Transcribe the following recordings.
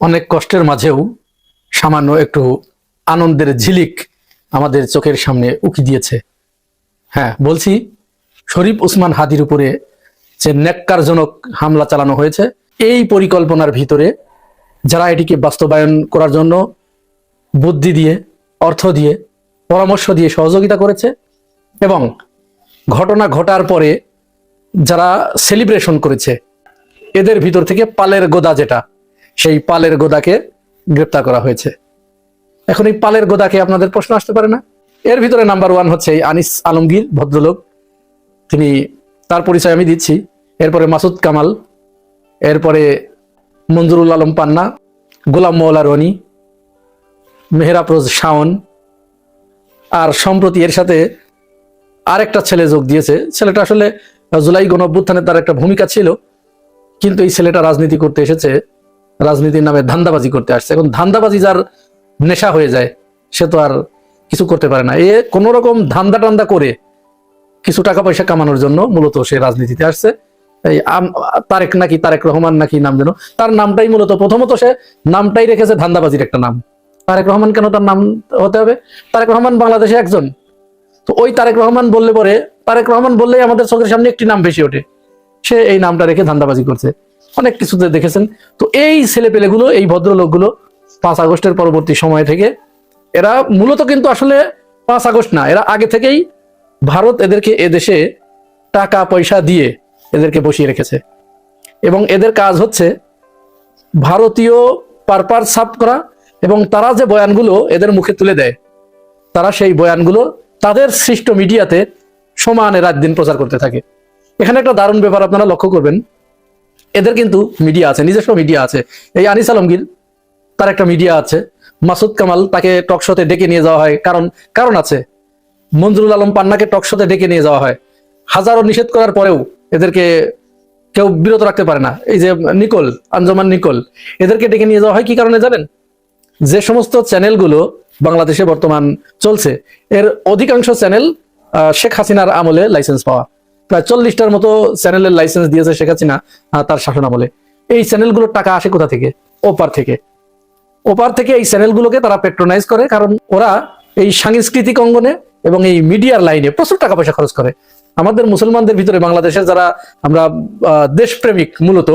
অনেক কষ্টের মাঝেও সামান্য একটু আনন্দের ঝিলিক আমাদের চোখের সামনে উকি দিয়েছে। হ্যাঁ, বলছি শরীফ ওসমান হাদির উপরে যে ন্যাক্কারজনক হামলা চালানো হয়েছে, এই পরিকল্পনার ভিতরে যারা এটিকে বাস্তবায়ন করার জন্য বুদ্ধি দিয়ে, অর্থ দিয়ে, পরামর্শ দিয়ে সহযোগিতা করেছে এবং ঘটনা ঘটার পরে যারা সেলিব্রেশন করেছে, এদের ভিতর থেকে পালের গোদা, যেটা সেই পালের গোদাকে গ্রেপ্তার করা হয়েছে। এখন এই পালের গোদাকে আপনাদের প্রশ্ন আসতে পারে না? এর ভিতরে নাম্বার 1 হচ্ছে এই আনিস আলমগীর ভদ্রলোক, তিনি, তার পরিচয় আমি দিচ্ছি। এরপরে মাসুদ কামাল, এরপরে মঞ্জুরুল আলম পান্না, গোলাম মওলা রনি, মেহরাফরোজ শাওন, আর সম্প্রতি এর সাথে আরেকটা ছেলে যোগ দিয়েছে। ছেলেটা আসলে জুলাই গণঅভ্যুত্থানে তার একটা ভূমিকা ছিল, কিন্তু এই ছেলেটা রাজনীতি করতে এসেছে, রাজনীতির নামে ধান্দাবাজি করতে আসছে। এখন ধান্দাবাজি যার নেশা হয়ে যায়, সে তো আর কিছু করতে পারে না। এ কোন রকম ধান্দা টান্দা করে কিছু টাকা পয়সা কামানোর জন্য মূলত সে রাজনীতিতে আসছে। এই তারেক রহমান নাকি নাম, যেন তার নামটাই মূলত, প্রথমত সে নামটাই রেখেছে ধান্দাবাজির একটা নাম। তারেক রহমান কেন তার নাম হতে হবে? তারেক রহমান বাংলাদেশে একজন, তো ওই তারেক রহমান বললে পরে, তারেক রহমান বললেই আমাদের চোখের সামনে একটি নাম বেশি ওঠে, সে এই নামটা রেখে ধান্দাবাজি করছে। অনেক কিছুতে দেখেছেন। তো এই ছেলেপেলেগুলো, এই ভদ্রলোকগুলো 5 আগস্টের পরবর্তী সময় থেকে, এরা মূলত কিন্তু আসলে 5 আগস্ট না, এরা আগে থেকেই ভারত এদেরকে এদেশে টাকা পয়সা দিয়ে এদেরকে বসিয়ে রেখেছে এবং এদের কাজ হচ্ছে ভারতীয় পারপাস সাফ করা এবং তারা যে বয়ানগুলো এদের মুখে তুলে দেয়, তারা সেই বয়ানগুলো তাদের সৃষ্ট মিডিয়াতে সমানে রাত দিন প্রচার করতে থাকে। এখানে একটা দারুণ ব্যাপার আপনারা লক্ষ্য করবেন, এদের কিন্তু মিডিয়া আছে, নিজস্ব মিডিয়া আছে। এই আনিস আলমগীর, তার একটা মিডিয়া আছে। মাসুদ কামাল, তাকে টকশোতে ডেকে নিয়ে যাওয়া হয়, কারণ আছে। মঞ্জুরুল আলম পান্নাকে টকশোতে ডেকে নিয়ে যাওয়া হয়, হাজারো নিষেধ করার পরেও এদেরকে কেউ বিরত রাখতে পারে না। এই যে নিকোল, আঞ্জমান নিকোল, এদেরকে ডেকে নিয়ে যাওয়া হয় কি কারণে জানেন? যে সমস্ত চ্যানেলগুলো বাংলাদেশে বর্তমান চলছে, এর অধিকাংশ চ্যানেল শেখ হাসিনার আমলে লাইসেন্স পাওয়া। প্রায় 40টার মতো চ্যানেলের লাইসেন্স দিয়েছে শেখ হাসিনা তার শাসন আমলে। এই চ্যানেলগুলোর টাকা আসে কোথা থেকে? ওপার থেকে। ওপার থেকে এই চ্যানেলগুলোকে তারা পেট্রোনাইজ করে, কারণ ওরা এই সাংস্কৃতিক অঙ্গনে এবং এই মিডিয়ার লাইনে প্রচুর টাকা পয়সা খরচ করে। আমাদের মুসলমানদের ভিতরে, বাংলাদেশের যারা আমরা দেশপ্রেমিক, মূলত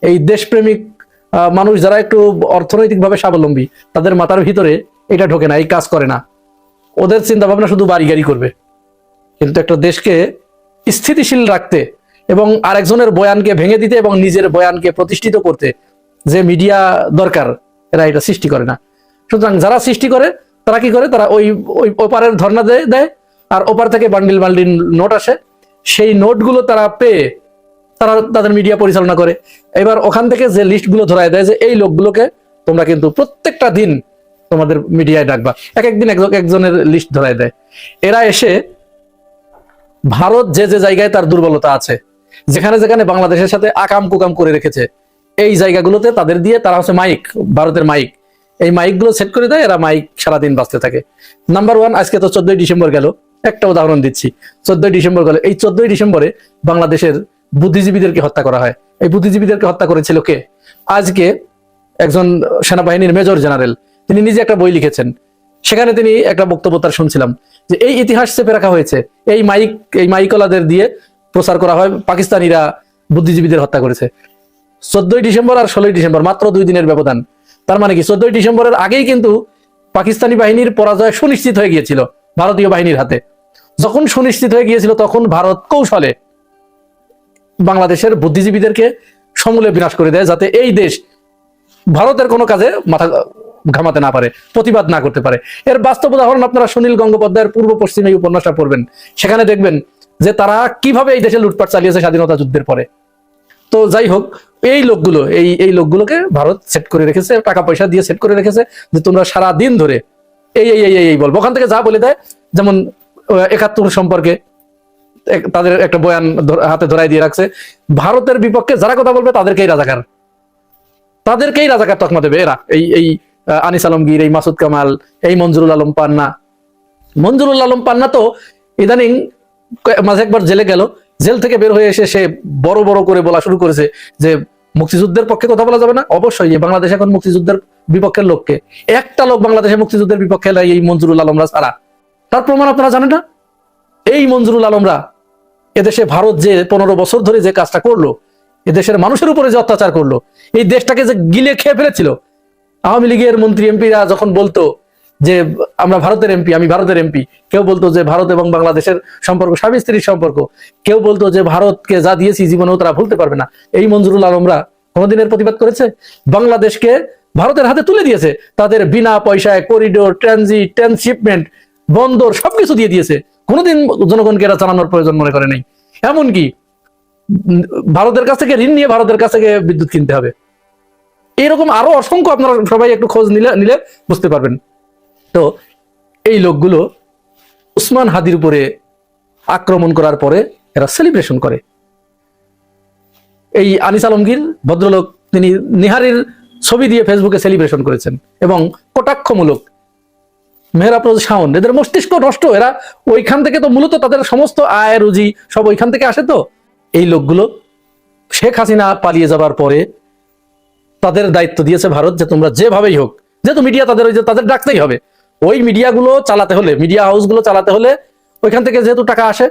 এই দেশপ্রেমিক মানুষ যারা একটু অর্থনৈতিকভাবে স্বাবলম্বী, তাদের মাথার ভিতরে এটা ঢোকে না, এই কাজ করে না। ওদের চিন্তা ভাবনা শুধু বাড়ি গাড়ি করবে। কিন্তু একটা দেশকে স্থিতিশীল রাখতে এবং আরেকজনের বয়ানকে ভেঙে দিতে এবং নিজের বয়ানকে প্রতিষ্ঠিত করতে যে মিডিয়া দরকার, এরা এটা সৃষ্টি করে না। সুতরাং যারা সৃষ্টি করে, তারা কি করে? তারা ওই ওপারের ধর্ণা দেয় আর ওপার থেকে বান্ডিল বান্ডিল নোট আসে, সেই নোটগুলো তারা পেয়ে তারা তাদের মিডিয়া পরিচালনা করে। এবার ওখান থেকে যে লিস্টগুলো ধরায় দেয় যে এই লোকগুলোকে তোমরা কিন্তু প্রত্যেকটা দিন তোমাদের মিডিয়ায় ডাকবা, একদিন একজনের লিস্ট ধরায় দেয়। এরা এসে ভারত যে যে জায়গায় তার দুর্বলতা আছে, যেখানে যেখানে বাংলাদেশের সাথে আকাম কুকাম করে রেখেছে, এই জায়গাগুলোতে তাদের দিয়ে তারা হচ্ছে মাইক, ভারতের মাইক, এই মাইকগুলো সেট করে দেয়। এরা মাইক সারাদিন বাজতে থাকে। নাম্বার 1, আজকে তো 14ই ডিসেম্বর গেল, একটা উদাহরণ দিচ্ছি। 14ই ডিসেম্বর গেল, এই 14ই ডিসেম্বরে বাংলাদেশের বুদ্ধিজীবীদেরকে হত্যা করা হয়। এই বুদ্ধিজীবীদেরকে হত্যা করেছিল কে? আজকে একজন সেনাবাহিনীর মেজর জেনারেল, তিনি নিজে একটা বই লিখেছেন, সেখানে তিনি একটা বক্তব্য তার শুনছিলাম যে এই ইতিহাস চেপে রাখা হয়েছে, এই মাইকওয়ালাদের দিয়ে প্রচার করা হয় পাকিস্তানিরা বুদ্ধিজীবীদের হত্যা করেছে। 14ই ডিসেম্বর আর 16ই ডিসেম্বর মাত্র 2 দিনের ব্যবধান। তার মানে কি 14ই ডিসেম্বরের আগেই কিন্তু পাকিস্তানি বাহিনীর পরাজয় সুনিশ্চিত হয়ে গিয়েছিল ভারতীয় বাহিনীর হাতে। যখন সুনিশ্চিত হয়ে গিয়েছিল, তখন ভারত কৌশলে বাংলাদেশের বুদ্ধিজীবীদেরকে সমূলে বিনাশ করে দেয়, যাতে এই দেশ ভারতের কোনো কাজে মাথা ঘামাতে না পারে, প্রতিবাদ না করতে পারে। এর বাস্তব উদাহরণ আপনারা সুনীল গঙ্গোপাধ্যায়ের পূর্ব পশ্চিম এই উপন্যাসটা পড়বেন, সেখানে দেখবেন যে তারা কিভাবে এই দেশে লুটপাট চালিয়েছে স্বাধীনতা যুদ্ধের পরে। তো যাই হোক, এই লোকগুলো, এই লোকগুলোকে ভারত সেট করে রেখেছে, টাকা পয়সা দিয়ে সেট করে রেখেছে যে তোমরা সারা দিন ধরে এই বলবো। ওখান থেকে যা বলে দেয়, যেমন 71 সম্পর্কে তাদের একটা বয়ান হাতে ধরাই দিয়ে রাখছে, ভারতের বিপক্ষে যারা কথা বলবে তাদেরকেই রাজাকার তকমা দেবে এরা। এই আনিস আলমগীর, এই মাসুদ কামাল, এই মঞ্জুরুল আলম পান্না তো ইদানিং মাঝে একবার জেলে গেল, জেল থেকে বের হয়ে এসে সে বড় বড় করে বলা শুরু করেছে যে মুক্তিযুদ্ধের পক্ষে কথা বলা যাবে না? অবশ্যই বাংলাদেশ এখন মুক্তিযুদ্ধের বিপক্ষের লোককে, একটা লোক বাংলাদেশে মুক্তিযুদ্ধের বিপক্ষে এই মঞ্জুরুল আলমরা ছাড়া। তার প্রমাণ আপনারা জানেন না? এই মঞ্জুরুল আলমরা এদেশে ভারত যে 15 বছর ধরে যে কাজটা করলো, এদেশের মানুষের উপরে যে অত্যাচার করলো, এই দেশটাকে যে গিলে খেয়ে ফেলেছিল। আওয়ামী লীগের মন্ত্রী এমপিরা যখন বলতো যে আমরা ভারতের এমপি, আমি ভারতের এমপি, কেউ বলতো যে ভারত এবং বাংলাদেশের সম্পর্ক স্বামী স্ত্রীর সম্পর্ক, কেউ বলতো যে ভারতকে যা দিয়েছি জীবনেও তারা ভুলতে পারবে না। এই মঞ্জুরুল আলমরা কোনোদিনের প্রতিবাদ করেছে? বাংলাদেশকে ভারতের হাতে তুলে দিয়েছে, তাদের বিনা পয়সায় করিডোর, ট্রানজিট, ট্রান্সশিপমেন্ট, বন্দর সবকিছু দিয়ে দিয়েছে। কোনোদিন জনগণকে এরা জানানোর প্রয়োজন মনে করে নাই। এমনকি ভারতের কাছ থেকে ঋণ নিয়ে ভারতের কাছ থেকে বিদ্যুৎ কিনতে হবে। এরকম আরো অসংখ্য আপনারা সবাই একটু খোঁজ নিলে বুঝতে পারবেন। তো এই লোকগুলো উসমান হাদির উপরে আক্রমণ করার পরে এরা সেলিব্রেশন করে। এই আনিস আলমগীর ভদ্রলোক তিনি নিহারির ছবি দিয়ে ফেসবুকে সেলিব্রেশন করেছেন এবং কটাক্ষমূলক। মেহরাফরোজ শাওন, এদের মস্তিষ্ক নষ্ট। এরা ওইখান থেকে তো মূলত তাদের সমস্ত আয় রুজি সব ওইখান থেকে আসে। তো এই লোকগুলো শেখ হাসিনা পালিয়ে যাবার পরে তাদের দায়িত্ব দিয়েছে ভারত যে তোমরা যেভাবেই হোক, যেহেতু মিডিয়া তাদের ওই যে তাদের ডাকতেই হবে, ওই মিডিয়াগুলো চালাতে হলে, মিডিয়া হাউসগুলো চালাতে হলে ওইখান থেকে যেহেতু টাকা আসে,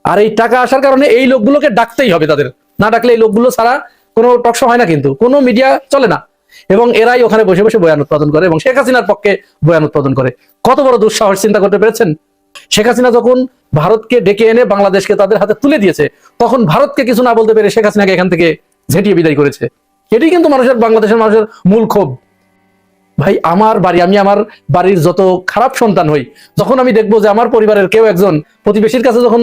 আর এই টাকা আসার কারণে এই লোকগুলোকে ডাকতেই হবে। তাদের না ডাকলে এই লোকগুলো ছাড়া কোনো টকশো হয় না, কিন্তু কোনো মিডিয়া চলে না। এবং এরাই ওখানে বসে বসে বয়ান উৎপাদন করে এবং শেখ হাসিনার পক্ষে বয়ান উৎপাদন করে। কত বড় দুঃসাহস চিন্তা করতে পেরেছেন? শেখ হাসিনা যখন ভারতকে ডেকে এনে বাংলাদেশকে তাদের হাতে তুলে দিয়েছে, তখন ভারতকে কিছু না বলতে পেরে শেখ হাসিনাকে এখান থেকে ঝেঁটিয়ে বিদায় করেছে। এটি কিন্তু বাংলাদেশের মানুষের মূল ক্ষোভ। ভাই, আমার বাড়ি, আমি আমার বাড়ির যত খারাপ সন্তান হই, যখন আমি দেখবো যে আমার পরিবারের কেউ একজন প্রতিবেশীর কাছে যখন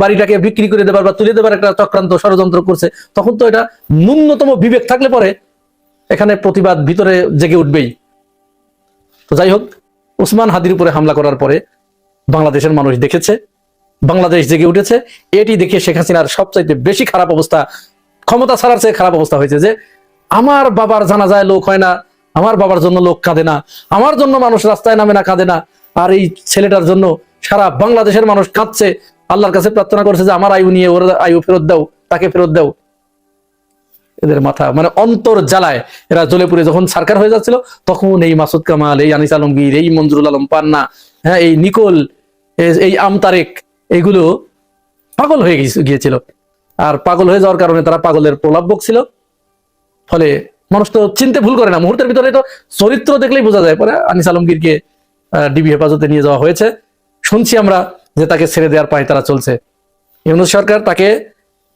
বাড়িটাকে বিক্রি করে দেবার বা তুলে দেবার একটা চক্রান্ত ষড়যন্ত্র করছে, তখন তো এটা ন্যূনতম বিবেক থাকলে পরে এখানে প্রতিবাদ ভিতরে জেগে উঠবেই। তো যাই হোক, উসমান হাদির উপরে হামলা করার পরে বাংলাদেশের মানুষ দেখেছে, বাংলাদেশ জেগে উঠেছে। এটি দেখে শেখ হাসিনার সবচাইতে বেশি খারাপ অবস্থা, ক্ষমতা ছাড়ার চেয়ে খারাপ অবস্থা হয়েছে যে আমার বাবার জানাজায় লোক হয় না, আমার বাবার জন্য লোক কাঁদে না, আমার জন্য মানুষ রাস্তায় নামে না, কাঁদে না, আর এই ছেলেটার জন্য সারা বাংলাদেশের মানুষ কাঁদছে, আল্লাহর কাছে প্রার্থনা করছে যে আমার আয়ু নিয়ে ওরা আয়ু ফেরত দাও, তাকে ফেরত দাও। এদের মাথা মানে অন্তর জ্বালায় এরা জ্বলে পুড়ে যখন সরকার হয়ে যাচ্ছিল, তখন এই মাসুদ কামাল, এই আনিস আলমগীর, এই মঞ্জুরুল আলম পান্না, হ্যাঁ, এই নিকোল, এই আমতারেক, এইগুলো পাগল হয়ে গিয়েছিল। আর পাগল হয়ে যাওয়ার কারণে তারা পাগলের প্রলাপ বকছিল। ফলে মানুষ তো চিনতে ভুল করে না, মুহূর্তের ভিতরে তো চরিত্র দেখলেই বোঝা যায়। পরে আনিস আলমগীরকে ডিবি হেফাজতে নিয়ে যাওয়া হয়েছে। শুনছি আমরা যে তাকে ছেড়ে দেওয়ার পায় তারা চলছে। ইউনূস সরকার তাকে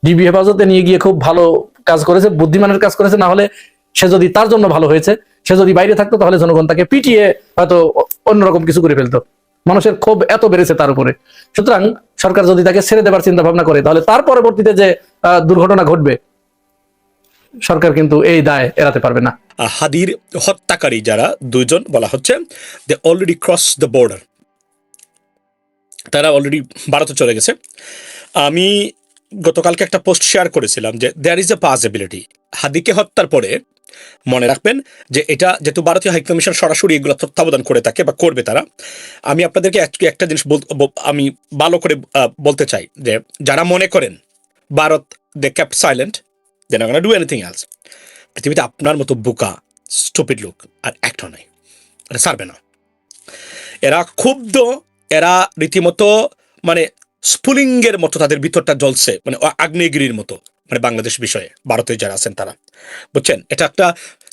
ডিবি হেফাজতে নিয়ে গিয়ে খুব ভালো কাজ করেছে, বুদ্ধিমানের কাজ করেছে। না হলে সে যদি তার জন্য ভালো হয়েছে, সে যদি বাইরে থাকতো তাহলে জনগণ তাকে পিটিয়ে হয়তো অন্যরকম কিছু করে ফেলতো। মানুষের ক্ষোভ এত বেড়েছে তার উপরে। সুতরাং সরকার যদি তাকে ছেড়ে দেবার চিন্তা ভাবনা করে, তাহলে তার পরবর্তীতে যে দুর্ঘটনা ঘটবে, সরকার কিন্তু এই দায় এড়াতে পারবে না। হাদির হত্যাকারী যারা দুইজন বলা হচ্ছে, they already cross the border, তারা অলরেডি ভারতে চলে গেছে। আমি গতকালকে একটা পোস্ট শেয়ার করেছিলাম যে দেয়ার ইজ এ পসিবিলিটি হাদিকে হত্যার পরে, মনে রাখবেন যে এটা যেহেতু ভারতীয় হাইকমিশন সরাসরি এগুলো তত্ত্বাবধান করে থাকে বা করবে তারা, আমি আপনাদেরকে একটা জিনিস আমি ভালো করে বলতে চাই যে যারা মনে করেন Bharat they kept silent, they not gonna do anything else, পৃথিবীতে আপনার মতো বোকা স্টুপিড লোক আর একটা নাই, এটা ছাড়বে না। এরা ক্ষুব্ধ, এরা রীতিমতো মানে স্ফুলিঙ্গের মতো তাদের ভিতরটা জ্বলছে, মানে আগ্নেয়গিরির মতো, মানে বাংলাদেশ বিষয়ে ভারতে যারা আছেন তারা, বুঝছেন? এটা একটা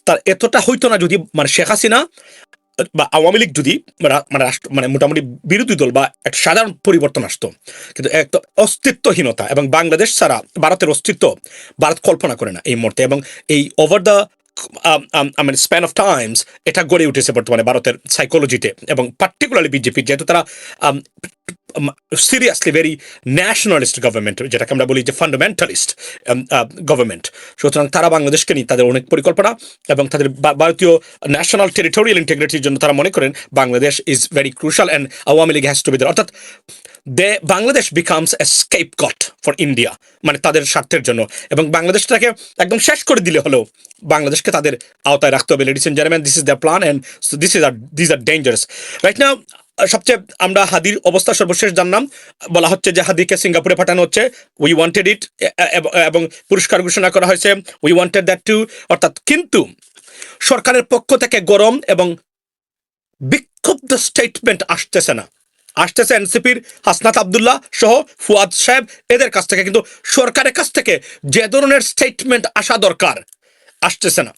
তার এতটা হইতো না যদি মানে শেখ হাসিনা বা আওয়ামী লীগ যদি মানে মোটামুটি বিরোধী দল বা একটা সাধারণ পরিবর্তন আসতো, কিন্তু একটা অস্তিত্বহীনতা এবং বাংলাদেশ ছাড়া ভারতের অস্তিত্ব ভারত কল্পনা করে না এই মুহূর্তে। এবং এই over the span of Times এটা গড়ে উঠেছে বর্তমানে ভারতের সাইকোলজিতে, এবং পার্টিকুলারলি বিজেপি, যেহেতু তারা সিরিয়াসলি ভেরি ন্যাশনালিস্ট গভর্নমেন্ট, যেটাকে আমরা বলি যে ফান্ডামেন্টালিস্ট গভর্নমেন্ট। সুতরাং তারা বাংলাদেশকে নিয়ে তাদের অনেক পরিকল্পনা, এবং তাদের ভারতীয় ন্যাশনাল টেরিটোরিয়াল ইন্টিগ্রিটির জন্য তারা মনে করেন Bangladesh is very crucial and Awami League has to be there. অর্থাৎ Bangladesh becomes a scapegoat for India, মানে তাদের স্বার্থের জন্য, এবং বাংলাদেশটাকে একদম শেষ করে দিলে হলেও বাংলাদেশকে তাদের আওতায় রাখতে হবে। Ladies and gentleman, this is the plan, and this are dangerous right now. সবচেয়ে আমরা হাদির অবস্থা সর্বশেষ জানলাম, বলা হচ্ছে যে হাদিকে সিঙ্গাপুরে পাঠানো হচ্ছে, উই ওয়ান্টেড ইট, এবং পুরস্কার ঘোষণা করা হয়েছে, উই ওয়ান্টেড দ্যাট টু। অর্থাৎ কিন্তু সরকারের পক্ষ থেকে গরম এবং বিক্ষুব্ধ স্টেটমেন্ট আসতেছে এনসিপির হাসনাত আব্দুল্লাহ সহ ফুয়াদ সাহেব এদের কাছ থেকে, কিন্তু সরকারের কাছ থেকে যে ধরনের স্টেটমেন্ট আসা দরকার আসতেছে না।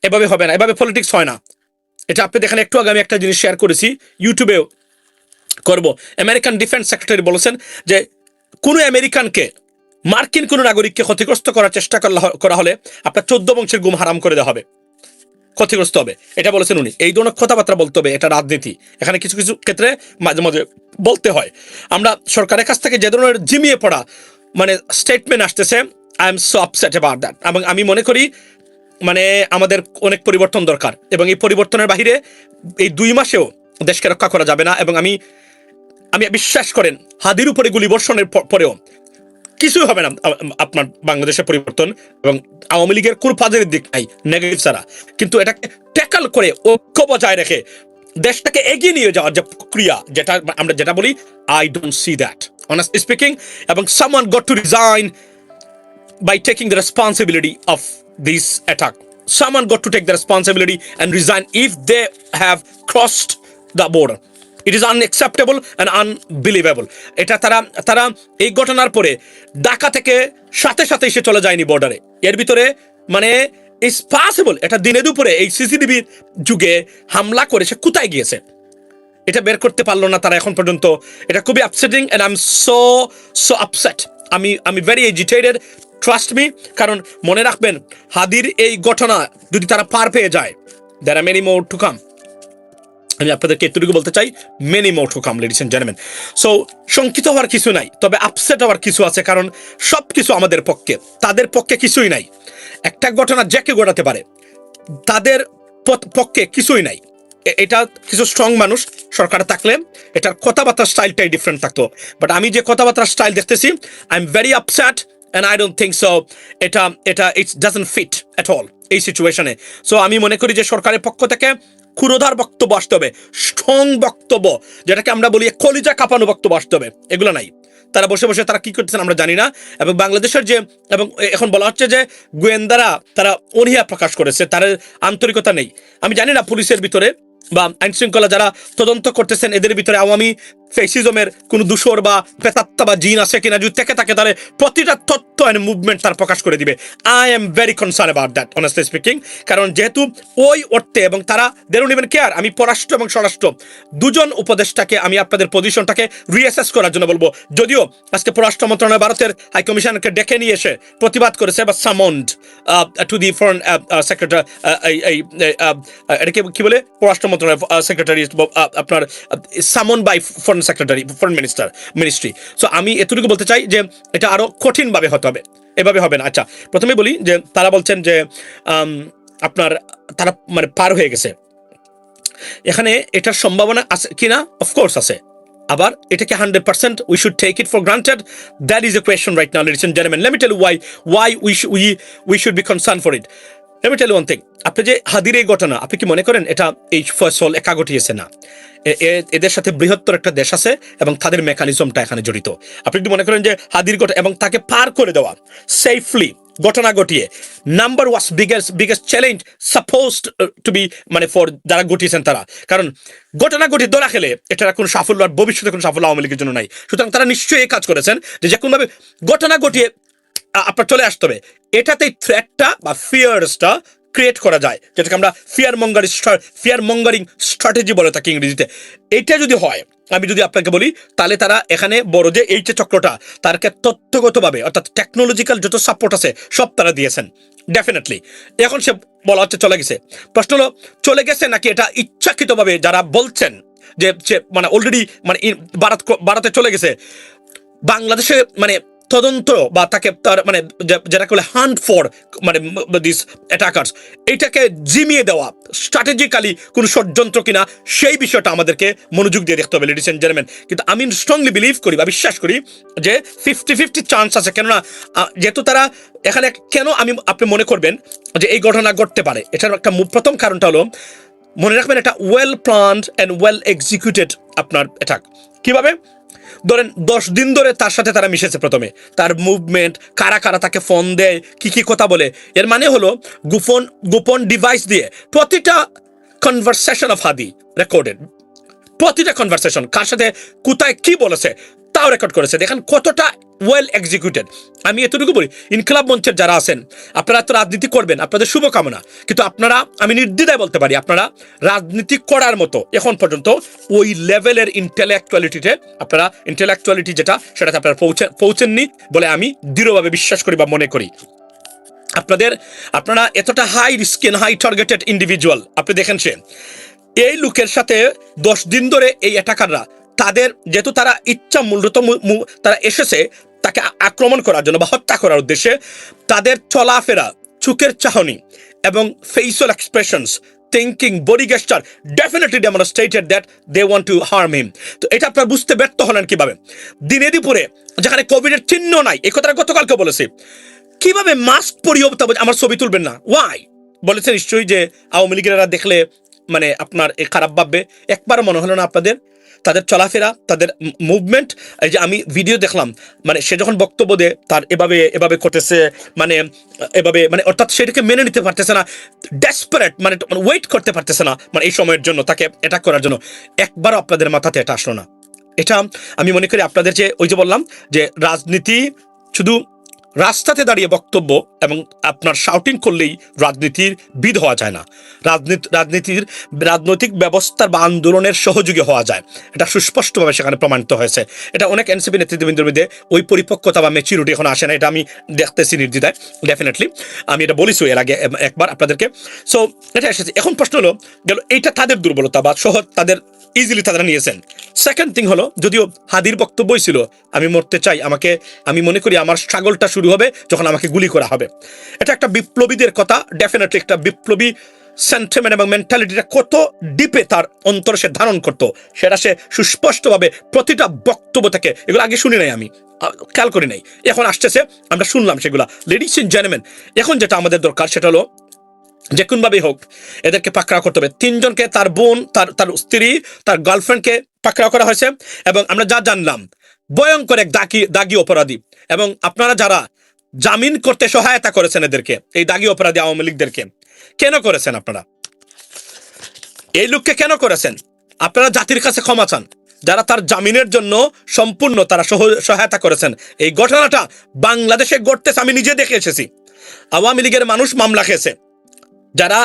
এভাবে হবে না, এভাবে পলিটিক্স হয় না। এটা আপনি দেখেন, একটু আগে আমি একটা জিনিস শেয়ার করেছি, ইউটিউবেও করব। আমেরিকান ডিফেন্স সেক্রেটারি বলেছেন যে কোনো আমেরিকানকে, মার্কিন কোনো নাগরিককে ক্ষতিগ্রস্ত করার চেষ্টা করা হলে আপনার 14 বংশের গুম হারাম করে দেওয়া হবে, ক্ষতিগ্রস্ত হবে, এটা বলেছেন উনি। এই ধরনের কথাবার্তা বলতে হবে, এটা রাজনীতি। এখানে কিছু কিছু ক্ষেত্রে মাঝে মাঝে বলতে হয়। আমরা সরকারের কাছ থেকে যে ধরনের জিমিয়ে পড়া মানে স্টেটমেন্ট আসতেছে, I am so upset about that. এবং আমি মনে করি মানে আমাদের অনেক পরিবর্তন দরকার, এবং এই পরিবর্তনের বাহিরে এই 2 মাসেও দেশকে রক্ষা করা যাবে না। এবং আমি বিশ্বাস করেন, হাদির উপরে গুলি বর্ষণের পরেও কিছুই হবে না আপনার বাংলাদেশের পরিবর্তন, এবং আওয়ামী লীগের কোনো পজিটিভ দিক নাই নেগেটিভ ছাড়া। কিন্তু এটাকে ট্যাকল করে ঐক্য বজায় রেখে দেশটাকে এগিয়ে নিয়ে যাওয়ার যে প্রক্রিয়া, যেটা আমরা যেটা বলি, I don't see that honestly speaking. এবং someone got to resign by taking the responsibility of this attack. Someone got to take the responsibility and resign if they have crossed the border. It is unacceptable and unbelievable. এটা তারা এই ঘটনার পরে ঢাকা থেকে সাথে সাথে এসে চলে যায়নি বর্ডারে। এর ভিতরে মানে ইটস পসিবল এটা দিনে দুপুরে এই সিসিটিভির যুগে হামলা করে সে কোথায় গিয়েছে এটা বের করতে পারলো না তারা এখন পর্যন্ত। এটা খুবই upsetting and I am so upset. আমি ভেরি এজিটেটেড, ট্রাস্ট মি। কারণ মনে রাখবেন, হাদির এই ঘটনা যদি তারা পার পেয়ে যায়, দেয়ার আর মেনি মোর টু কাম। আমি আপনাদেরকে এতটুকু বলতে চাই, many more to come ladies and gentleman. So শঙ্কিত হওয়ার কিছু নাই, তবে আপসেট হওয়ার কিছু আছে, কারণ সব কিছু আমাদের পক্ষে, তাদের পক্ষে কিছুই নাই। একটা ঘটনা যে কেউ ঘটাতে পারে, তাদের পক্ষে কিছুই নাই। এটা কিছু স্ট্রং মানুষ সরকারে থাকলে এটার কথাবার্তার স্টাইলটাই ডিফারেন্ট থাকতো। বাট আমি যে কথাবার্তার স্টাইল দেখতেছি, I am very upset and I don't think so এটা it's doesn't fit at all এই সিচুয়েশনে। সো আমি মনে করি যে সরকারের পক্ষ থেকে ক্ষুরোধার বক্তব্য আসতে হবে, স্ট্রং বক্তব্য, যেটাকে আমরা বলি কলিজা কাঁপানো বক্তব্য আসতে হবে। এগুলো নাই। তারা বসে বসে তারা কি করতেছেন আমরা জানি না। এবং বাংলাদেশের যে, এবং এখন বলা হচ্ছে যে গোয়েন্দারা তারা অনীহা প্রকাশ করেছে, তার আন্তরিকতা নেই। আমি জানি না পুলিশের ভিতরে বা আইন শৃঙ্খলা যারা তদন্ত করতেছেন এদের ভিতরে আওয়ামী ফেসিজমের কোনো দূষর বা প্রেতাত্মা বা জিন আছে কিনা, যদি থেকে থাকে তাহলে প্রতিটা তথ্য এন্ড মুভমেন্ট তার প্রকাশ করে দিবে। I am very concern about that honestly speaking. কারণ যেহেতু ওই অর্থে, এবং তারা দে ডোন্ট ইভেন কেয়ার। আমি পররাষ্ট্র এবং স্বরাষ্ট্র দুজন উপদেষ্টাকে আমি আপনাদের পজিশনটাকে রিঅ্যাসেস করার জন্য বলবো। যদিও আজকে পররাষ্ট্র মন্ত্রণালয় ভারতের হাইকমিশনকে ডেকে নিয়ে এসে প্রতিবাদ করেছে বা summoned to the foreign secretary, এটাকে কি বলে, পররাষ্ট্র মন্ত্রণালয় সেক্রেটারি, আপনার summon by foreign secretary, foreign ministry. So আমি এতটুকু বলতে চাই যে এটা আরো কঠিনভাবে হতে হবে, এভাবে হবে না। আচ্ছা, প্রথমে বলি যে তারা বলছেন যে আপনার তারা মানে পার হয়ে গেছে, এখানে এটার সম্ভাবনা আছে কিনা? অফকোর্স আছে। আবার এটাকে 100% we should take it for granted? That is a question right now ladies and gentleman. Let me tell you why we should be concern for it. Let me tell you one thing. আপনি যে হাদির এই ঘটনা, আপনি কি মনে করেন এটা এই ফয়সল একা ঘটিয়েছে? না, এদের সাথে বৃহত্তর একটা দেশ আছে এবং তাদের মেকানিজমটা এখানে জড়িত। আপনি যদি মনে করেন যে হাদির ঘটনা এবং তাকে পার করে দেওয়া সেফলি ঘটনা ঘটিয়ে, number was biggest challenge supposed to be, মানে ফর যারা ঘটিয়েছেন তারা। কারণ ঘটনা ঘটিয়ে দোলা খেলে এটার কোনো সাফল্য আর ভবিষ্যতে কোনো সাফল্য আওয়ামী লীগের জন্য নাই। সুতরাং তারা নিশ্চয়ই এই কাজ করেছেন যে কোনোভাবে ঘটনা ঘটিয়ে আপনার চলে আসতে হবে। এটাতেই থ্রেটটা বা ফিয়ার্সটা ক্রিয়েট করা যায়, যেটাকে আমরা ফিয়ার মঙ্গারিং স্ট্র্যাটেজি বলে থাকি ইংরেজিতে। এইটা যদি হয়, আমি যদি আপনাকে বলি, তাহলে তারা এখানে বড় যে এই যে চক্রটা, তারকে তথ্যগতভাবে অর্থাৎ টেকনোলজিক্যাল যত সাপোর্ট আছে সব তারা দিয়েছেন ডেফিনেটলি। এখন সে বলা হচ্ছে চলে গেছে। প্রশ্ন হলো চলে গেছে নাকি এটা ইচ্ছাকৃতভাবে যারা বলছেন যে মানে অলরেডি মানে ভারতে চলে গেছে, বাংলাদেশে মানে তদন্ত বা তাকে তার মানে যেটাকে বলে হান্ট ফর মানে দিস অ্যাটাকার্স, এইটাকে জিমিয়ে দেওয়া স্ট্র্যাটেজিক্যালি কোনো ষড়যন্ত্র কিনা, সেই বিষয়টা আমাদেরকে মনোযোগ দিয়ে দেখতে হবে লেডিস এন্ড জেন্টলম্যান। কিন্তু আমি স্ট্রংলি বিলিভ করি বা বিশ্বাস করি যে 50-50 চান্স আছে। কেননা যেহেতু তারা এখানে কেন আপনি মনে করবেন যে এই ঘটনা ঘটতে পারে, এটার একটা প্রথম কারণটা হলো মনে রাখবেন এটা well planned and well executed আপনার অ্যাটাক। কিভাবে? ধরেন 10 দিন ধরে তার সাথে তারা মিশেছে, প্রথমে তার মুভমেন্ট, কারা কারা তাকে ফোন দেয়, কি কথা বলে। এর মানে হলো গোপন ডিভাইস দিয়ে প্রতিটা কনভারসেশন অফ হাদি রেকর্ডেড, প্রতিটা কনভারসেশন কার সাথে কোথায় কি বলেছে তাও রেকর্ড করেছে। দেখেন কতটা ওয়েল এক্সিকিউটেড। আমি এতটুকু বলি, ইনকিলাব মঞ্চের যারা আছেন, আপনারা তো রাজনীতি করবেন, আপনাদের শুভকামনা, কিন্তু আপনারা, আমি নির্দ্বিধায় বলতে পারি, আপনারা রাজনীতি করার মতো এখন পর্যন্ত ওই লেভেলের ইন্টেলেকচুয়ালিটিতে আপনারা, ইন্টেলেকচুয়ালিটি যেটা, সেটাতে আপনারা পৌঁছেননি বলে আমি দৃঢ়ভাবে বিশ্বাস করি বা মনে করি। আপনারা এতটা high risk and high targeted individual. আপনি দেখেন, সে এই লোকের সাথে 10 দিন ধরে এই অ্যাটাকাররা, তাদের যেহেতু তারা ইচ্ছা মূলত তারা এসেছে তাকে আক্রমণ করার জন্য বা হত্যা করার উদ্দেশ্যে, তাদের চলাফেরা, চোখের চাহনি এবং facial expressions, thinking, body gesture definitely demonstrated that they want to harm him. তো এটা আপনারা বুঝতে ব্যর্থ হলেন কিভাবে? দিনে দুপুরে যেখানে কোভিডের চিহ্ন নাই, এই কথাটা গতকালকে বলেছি, কিভাবে মাস্ক পরিয়ে আমার ছবি তুলবেন না? ওয়াই? বলেছে নিশ্চয়ই যে আওয়ামী লীগেরা দেখলে মানে আপনার খারাপ ভাববে। একবারও মনে হলো না আপনাদের? তাদের চলাফেরা, তাদের মুভমেন্ট, এই যে আমি ভিডিও দেখলাম, মানে সে যখন বক্তব্য দেয় তার এভাবে করতেছে, মানে এভাবে, মানে অর্থাৎ সেটাকে মেনে নিতে পারতেছে না, ডেসপারেট, মানে ওয়েট করতে পারতেছে না, মানে এই সময়ের জন্য তাকে অ্যাটাক করার জন্য। একবারও আপনাদের মাথাতে এটা আসলো না। এটা আমি মনে করি আপনাদের যে, ওই যে বললাম যে রাজনীতি শুধু রাস্তাতে দাঁড়িয়ে বক্তব্য এবং আপনার শাউটিং করলেই রাজনীতির বিদ হওয়া যায় না। রাজনৈতিক ব্যবস্থার বা আন্দোলনের সহযোগী হওয়া যায়, এটা সুস্পষ্টভাবে সেখানে প্রমাণিত হয়েছে। এটা অনেক এনসিপি নেতৃবৃন্দের মধ্যে ওই পরিপক্কতা বা ম্যাচিউরিটি এখন আসে না, এটা আমি দেখতেছি নির্দ্বিধায়, ডেফিনেটলি। আমি এটা বলেছি এর আগে একবার আপনাদেরকে। সো এটা এসেছে। এখন প্রশ্ন হলো গেল, এইটা তাদের দুর্বলতা বা সহজ, তাদের ইজিলি তারা নিয়েছেন। সেকেন্ড থিং হলো, যদিও হাদির বক্তব্যই ছিল আমি মরতে চাই, আমি মনে করি আমার স্ট্রাগলটা শুরু হবে যখন আমাকে গুলি করা হবে। এটা একটা বিপ্লবীদের কথা, ডেফিনেটলি একটা বিপ্লবী সেন্টিমেন্ট এবং মেন্টালিটিটা কত ডিপে তার অন্তর সে ধারণ করতো, সেটা সে সুস্পষ্টভাবে প্রতিটা বক্তব্য থেকে, এগুলো আগে শুনি নাই, আমি খেয়াল করি নাই, এখন আসতেছে, আমরা শুনলাম সেগুলা। লেডিস এন্ড জেন্টলম্যান, এখন যেটা আমাদের দরকার সেটা হলো যে কোনভাবেই হোক এদেরকে পাকড়াও করতে হবে। 3 জনকে, তার বোন, তার স্ত্রী, তার গার্লফ্রেন্ডকে পাকড়াও করা হয়েছে, এবং আমরা যা জানলাম ভয়ঙ্কর এক দাগি অপরাধী। এবং আপনারা যারা জামিন করতে সহায়তা করেছেন এদেরকে, এই দাগি অপরাধী আওয়ামী লীগদেরকে কেন করেছেন? আপনারা এই লোককে কেন করেছেন? আপনারা জাতির কাছে ক্ষমা চান। যারা তার জামিনের জন্য সম্পূর্ণ তারা সহায়তা করেছেন, এই ঘটনাটা বাংলাদেশে ঘটতেছে, আমি নিজে দেখে এসেছি। আওয়ামী লীগের মানুষ মামলা খেয়েছে, যারা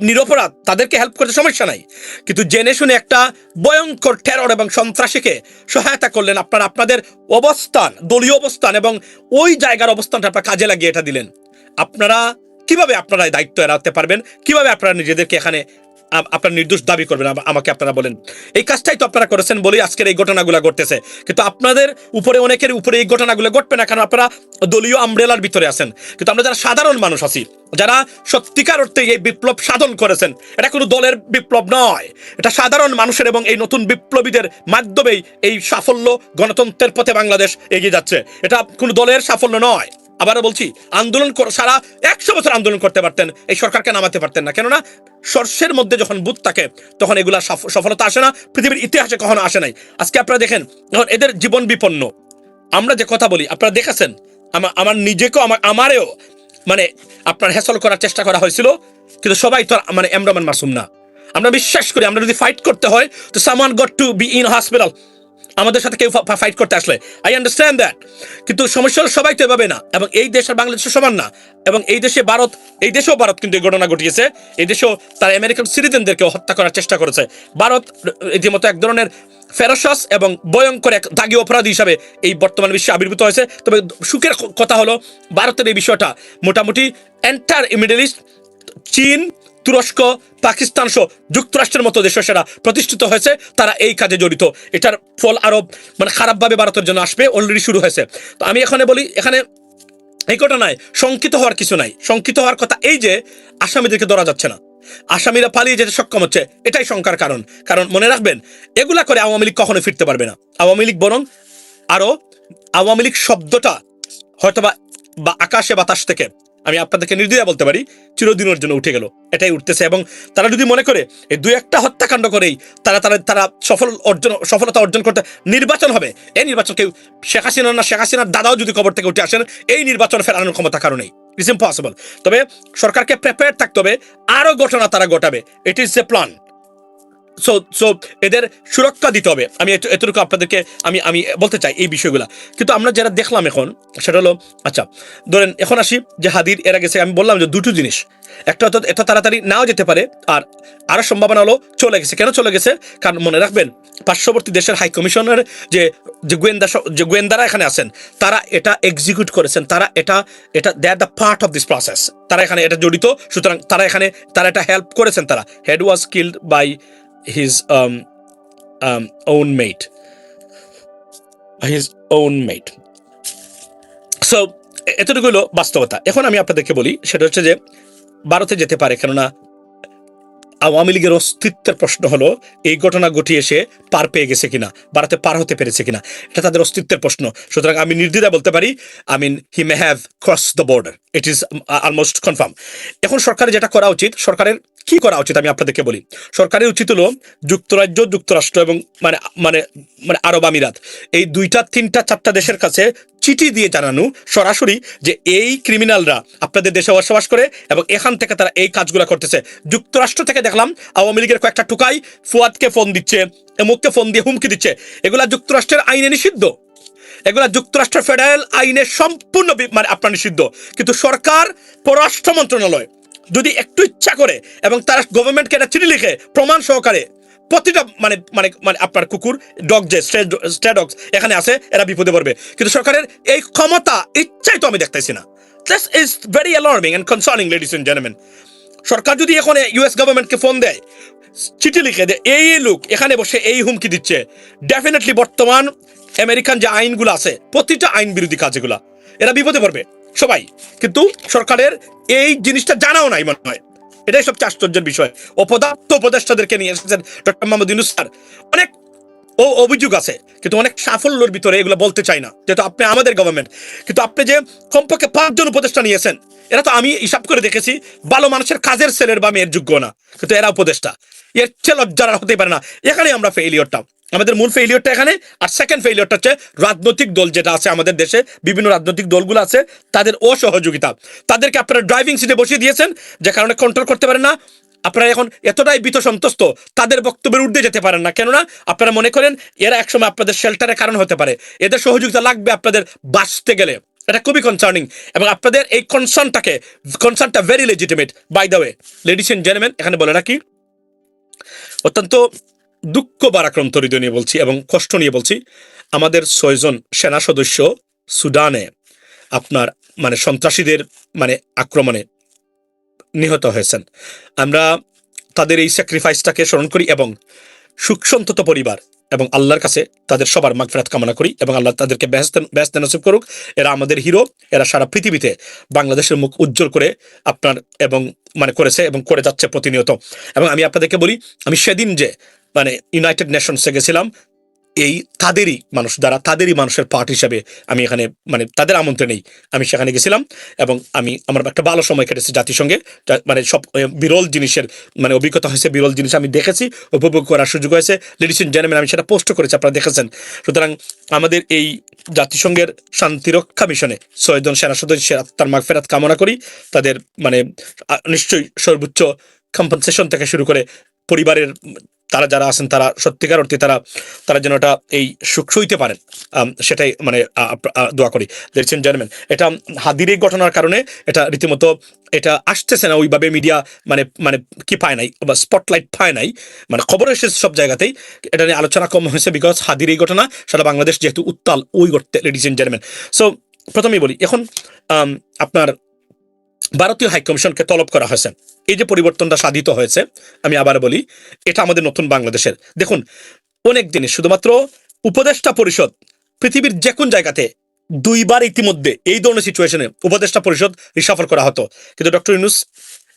নিরপরাধ তাদেরকে হেল্প করতে সমস্যা নাই, কিন্তু জেনে শুনে একটা ভয়ঙ্কর টেরর এবং সন্ত্রাসীকে সহায়তা করলেন। আপনারা আপনাদের অবস্থান, দলীয় অবস্থান এবং ওই জায়গার অবস্থানটা আপনারা কাজে লাগিয়ে এটা দিলেন। আপনারা কিভাবে আপনারা দায়িত্ব এড়াতে পারবেন? কিভাবে আপনারা নিজেদেরকে এখানে আপনার নির্দোষ দাবি করবেন? আমাকে আপনারা বলেন। এই কাজটাই তো আপনারা করেছেন বলেই আজকের এই ঘটনাগুলো ঘটতেছে। কিন্তু আপনাদের উপরে, অনেকের উপরে এই ঘটনাগুলো ঘটবে না, কারণ আপনারা দলীয় আমব্রেলার ভিতরে আছেন। কিন্তু আমরা যারা সাধারণ মানুষ আছি, যারা সত্যিকার অর্থে এই বিপ্লব সাধন করেছেন, এটা কোনো দলের বিপ্লব নয়, এটা সাধারণ মানুষের এবং এই নতুন বিপ্লবীদের মাধ্যমেই এই সাফল্য, গণতন্ত্রের পথে বাংলাদেশ এগিয়ে যাচ্ছে। এটা কোনো দলের সাফল্য নয়। আবারও বলছি, আন্দোলন সারা 100 বছর আন্দোলন করতে পারতেন, এই সরকারকে নামাতে পারতেন না। কেননা সর্ষের মধ্যে যখন বুধ থাকে তখন এগুলা সফলতা আসে না, পৃথিবীর ইতিহাসে কখনো আসে নাই। আজকে আপনারা দেখেন, এখন এদের জীবন বিপন্ন। আমরা যে কথা বলি আপনারা দেখেছেন, আমার নিজেকেও, আমারেও মানে আপনার হ্যাসল করার চেষ্টা করা হয়েছিল, কিন্তু সবাই তো মানে এমন মাসুম না। আমরা বিশ্বাস করি, আমরা যদি ফাইট করতে হয় তো someone got two be in hospital, আমাদের সাথে কেউ ফাইট করতে আসলে, আই আন্ডারস্ট্যান্ড দ্যাট। কিন্তু সমস্যা হলো সবাই তো এভাবে না, এবং এই দেশ আর বাংলাদেশের সমান না। এবং এই দেশেও ভারত কিন্তু এই ঘটনা ঘটিয়েছে। এই দেশেও তারা আমেরিকান সিটিজেনদেরকেও হত্যা করার চেষ্টা করেছে। ভারত রীতিমতো এক ধরনের ফেরোসাস এবং ভয়ঙ্কর এক দাগি অপরাধী হিসাবে এই বর্তমান বিশ্বে আবির্ভূত হয়েছে। তবে সুখের কথা হলো, ভারতের এই বিষয়টা মোটামুটি এন্টার মিডল ইস্ট, চীন, তুরস্ক, পাকিস্তান সহ যুক্তরাষ্ট্রের মতো দেশ সেরা প্রতিষ্ঠিত হয়েছে, তারা এই কাজে জড়িত। এটার ফল আরো মানে খারাপভাবে ভারতের জন্য আসবে, অলরেডি শুরু হয়েছে। তো আমি এখানে বলি, এখানে এই ঘটনায় শঙ্কিত হওয়ার কিছু নাই। শঙ্কিত হওয়ার কথা এই যে আসামিদেরকে ধরা যাচ্ছে না, আসামিরা পালিয়ে যেতে সক্ষম হচ্ছে, এটাই শঙ্কার কারণ। কারণ মনে রাখবেন, এগুলা করে আওয়ামী লীগ কখনো ফিরতে পারবে না। আওয়ামী লীগ বরং আরো, আওয়ামী লীগ শব্দটা হয়তোবা বা আকাশে বাতাস থেকে আমি আপনাদেরকে নির্দ্বিধায় বলতে পারি চিরদিনের জন্য উঠে গেল, এটাই উঠতেছে। এবং তারা যদি মনে করে এই 2-1টা হত্যাকাণ্ড করেই তারা তারা তারা সফলতা অর্জন করতে নির্বাচন হবে, এই নির্বাচন কেউ শেখ হাসিনার দাদাও যদি কবর থেকে উঠে আসেন, এই নির্বাচন ফেরানোর ক্ষমতা কারণেই ইটস ইম্পসিবল। তবে সরকারকে প্রিপেয়ার থাকতে হবে, আরো ঘটনা তারা ঘটাবে, it is a plan. So এদের সুরক্ষা দিতে হবে। আমি এতটুকু আপনাদেরকে আমি বলতে চাই এই বিষয়গুলো। কিন্তু আমরা যারা দেখলাম এখন, সেটা হলো, আচ্ছা ধরেন এখন আসি যে হাদির এরা গেছে, আমি বললাম যে দুটো জিনিস, একটা হয়তো এত তাড়াতাড়ি নাও যেতে পারে, আর আরো সম্ভাবনা হলো চলে গেছে। কেন চলে গেছে? কারণ মনে রাখবেন পার্শ্ববর্তী দেশের হাই কমিশনের যে গোয়েন্দারা এখানে আছেন, তারা এটা এক্সিকিউট করেছেন, তারা এটা they are the part of this process, তারা এখানে এটা জড়িত। সুতরাং তারা এটা হেল্প করেছেন। তারা head was killed by his own mate. So এতটুকু হলো বাস্তবতা। এখন আমি আপনাদেরকে বলি, সেটা হচ্ছে যে ভারতে যেতে পারে, কেননা আওয়ামী লীগের অস্তিত্বের প্রশ্ন হলো এই ঘটনা ঘটিয়ে এসে পার পেয়ে গেছে কিনা, ভারতে পার হতে পেরেছে কিনা, এটা তাদের অস্তিত্বের প্রশ্ন। সুতরাং আমি নির্দ্বিধায় বলতে পারি, he may have cross the border, it is almost confirm. এখন সরকারের যেটা করা উচিত, সরকারের কি করা উচিত আমি আপনাদেরকে বলি। সরকারের উচিত হলো যুক্তরাজ্য, যুক্তরাষ্ট্র এবং মানে মানে মানে আরব আমিরাত, এই 2টা 3টা 4টা দেশের কাছে চিঠি দিয়ে জানানো সরাসরি যে এই ক্রিমিনালরা আপনাদের দেশে বসবাস করে এবং এখান থেকে তারা এই কাজগুলো করতেছে। যুক্তরাষ্ট্র থেকে দেখলাম আওয়ামী লীগের কয়েকটা টুকাই ফুয়াদকে ফোন দিচ্ছে, এমুককে ফোন দিয়ে হুমকি দিচ্ছে। এগুলা যুক্তরাষ্ট্রের আইনে নিষিদ্ধ, এগুলা যুক্তরাষ্ট্রের ফেডারেল আইনে সম্পূর্ণ মানে আপনার নিষিদ্ধ। কিন্তু সরকার, পররাষ্ট্র মন্ত্রণালয় যদি একটু ইচ্ছা করে এবং তারা গভর্নমেন্টকে একটা চিঠি লিখে প্রমাণ সহকারে, প্রতিটা মানে মানে মানে আপনার কুকুর, ডগ, যে স্ট্রে ডগস এখানে আছে, এরা বিপদে পড়বে। কিন্তু সরকারের এই ক্ষমতা, ইচ্ছাই তো আমি দেখতেছি না। This is very alarming and concerning, ladies and gentleman. সরকার যদি এখন ইউএস গভর্নমেন্টকে ফোন দেয়, চিঠি লিখে দেয় এই লোক এখানে বসে এই হুমকি দিচ্ছে, ডেফিনেটলি বর্তমান আমেরিকান যে আইনগুলো আছে, প্রতিটা আইন বিরোধী কাজ এগুলা, এরা বিপদে পড়বে সবাই। কিন্তু সরকারের এই জিনিসটা জানাও নাই মনে হয়, এটাই সবচেয়ে আশ্চর্যের বিষয়। অপদার্থ উপদেষ্টাদেরকে নিয়ে এসেছেন ডক্টর মোহাম্মদ ইউনূস স্যার, অনেক অভিযোগ আছে, কিন্তু অনেক সাফল্যের ভিতরে এগুলো বলতে চাই না, যেহেতু আপনি আমাদের গভর্নমেন্ট। কিন্তু আপনি যে কমপক্ষে 5 জন উপদেষ্টা নিয়েছেন, এরা তো আমি হিসাব করে দেখেছি ভালো মানুষের কাজের ছেলের বা মেয়ের যোগ্য না, কিন্তু এরা উপদেষ্টা। এর চেয়ে লজ্জার হতে পারে না। এখানে আমরা ফেইলিয়রটা, আমাদের মূল ফেইলিয়রটা এখানে। আর সেকেন্ড ফেইলিয়রটা হচ্ছে রাজনৈতিক দল যেটা আছে আমাদের দেশে, বিভিন্ন রাজনৈতিক দলগুলো আছে, তাদের অসহযোগিতা। তাদেরকে আপনারা ড্রাইভিং সিটে বসিয়ে দিয়েছেন, যে কারণে কন্ট্রোল করতে পারেন না। আপনারা এখন এতটাই ভীত সন্ত্রস্ত, তাদের বক্তব্যের ঊর্ধ্বে যেতে পারেন না, কেননা আপনারা মনে করেন এরা একসময় আপনাদের শেল্টারের কারণ হতে পারে, এদের সহযোগিতা লাগবে আপনাদের বাঁচতে গেলে। এটা খুবই কনসার্নিং, এবং আপনাদের এই কনসার্নটা very legitimate. By the way, ladies and gentleman, এখানে বলে রাখি, অত্যন্ত দুঃখ ভারাক্রান্ত হৃদয় নিয়ে বলছি এবং কষ্ট নিয়ে বলছি, আমাদের 6 জন সেনা সদস্য সুদানে আপনার মানে সন্ত্রাসীদের মানে আক্রমণে নিহত হয়েছেন। আমরা তাদের এই স্যাক্রিফাইসটাকে স্মরণ করি এবং সুখসন্তত পরিবার এবং আল্লাহর কাছে তাদের সবার মাগফিরাত কামনা করি, এবং আল্লাহ তাদেরকে বেহেশত নসিব করুক। এরা আমাদের হিরো, এরা সারা পৃথিবীতে বাংলাদেশের মুখ উজ্জ্বল করে আপনার এবং মানে করেছে এবং করে যাচ্ছে প্রতিনিয়ত। এবং আমি আপনাদেরকে বলি, আমি সেদিন যে মানে ইউনাইটেড নেশনসে গেছিলাম, এই তাদেরই মানুষ, যারা তাদেরই মানুষের পার্ট হিসাবে আমি এখানে মানে তাদের আমন্ত্রণেই আমি সেখানে গেছিলাম, এবং আমার একটা ভালো সময় কেটেছে জাতিসংঘে। মানে সব বিরল জিনিসের মানে অভিজ্ঞতা হয়েছে, বিরল জিনিস আমি দেখেছি, উপভোগ করার সুযোগ হয়েছে। লেডিস এন্ড জেন্টলম্যান, আমি সেটা পোস্ট করেছি, আপনারা দেখেছেন। সুতরাং আমাদের এই জাতিসংঘের শান্তিরক্ষা মিশনে 6 জন সেনা সদস্যের আত্মার মাগফিরাত কামনা করি। তাদের মানে নিশ্চয়ই সর্বোচ্চ কম্পেনসেশন থেকে শুরু করে পরিবারের তারা যারা আছেন, তারা সত্যিকার অর্থে তারা যেন এটা এই সুখ সইতে পারেন, সেটাই মানে দোয়া করি। লেডিস এন্ড জেন্টলম্যান, এটা হাদির এই ঘটনার কারণে এটা রীতিমতো এটা আসতেছে না ওইভাবে, মিডিয়া মানে মানে কি পায় নাই বা স্পটলাইট পায় নাই, মানে খবর এসেছে সব জায়গাতেই, এটা নিয়ে আলোচনা কম হয়েছে, বিকজ হাদির এই ঘটনা সারা বাংলাদেশ যেহেতু উত্তাল ওই করতে। লেডিস এন্ড জেন্টলম্যান, সো প্রথমেই বলি, এখন আপনার ভারতীয় হাইকমিশনকে তলব করা হয়েছে, এই যে পরিবর্তনটা সাধিত হয়েছে, আমি আবার বলি এটা আমাদের নতুন বাংলাদেশের। দেখুন, অনেক দিনে শুধুমাত্র উপদেষ্টা পরিষদ, পৃথিবীর যে কোন জায়গাতে 2বার ইতিমধ্যে এই ধরনের সিচুয়েশনে উপদেষ্টা পরিষদ রিশাফল করা হতো, কিন্তু ডক্টর ইউনূস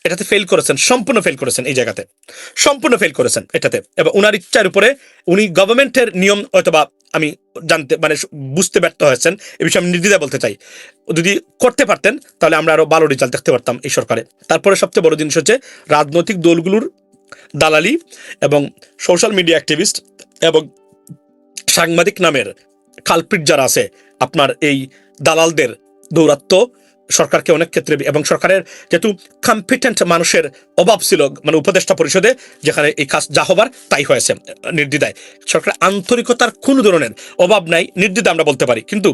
এটাতে ফেল করেছেন, সম্পূর্ণ ফেল করেছেন, এই জায়গাতে সম্পূর্ণ ফেল করেছেন এটাতে। এবং উনার ইচ্ছার উপরে উনি গভর্নমেন্টের নিয়ম হয়তোবা আমি জানতে মানে বুঝতে ব্যর্থ হয়েছেন, এ বিষয়ে আমি নির্দ্বিধায় বলতে চাই। যদি করতে পারতেন তাহলে আমরা আরো ভালো রেজাল্ট দেখতে পারতাম এই সরকারে। তারপরে সবচেয়ে বড় জিনিস হচ্ছে রাজনৈতিক দলগুলোর দালালি এবং সোশ্যাল মিডিয়া অ্যাক্টিভিস্ট এবং সাংবাদিক নামের কালপ্রিট যারা আছে, আপনার এই দালালদের দৌরাত্ম্য সরকারকে অনেক ক্ষেত্রে, এবং সরকারের যেহেতু কম্পিটেন্ট মানুষের অভাব ছিল মানে উপদেষ্টা পরিষদে, যেখানে এই কাজ যা হবার তাই হয়েছে নির্দ্বিধায়। সরকার আন্তরিকতার কোনো ধরনের অভাব নাই, নির্দ্বিধায় আমরা বলতে পারি। কিন্তু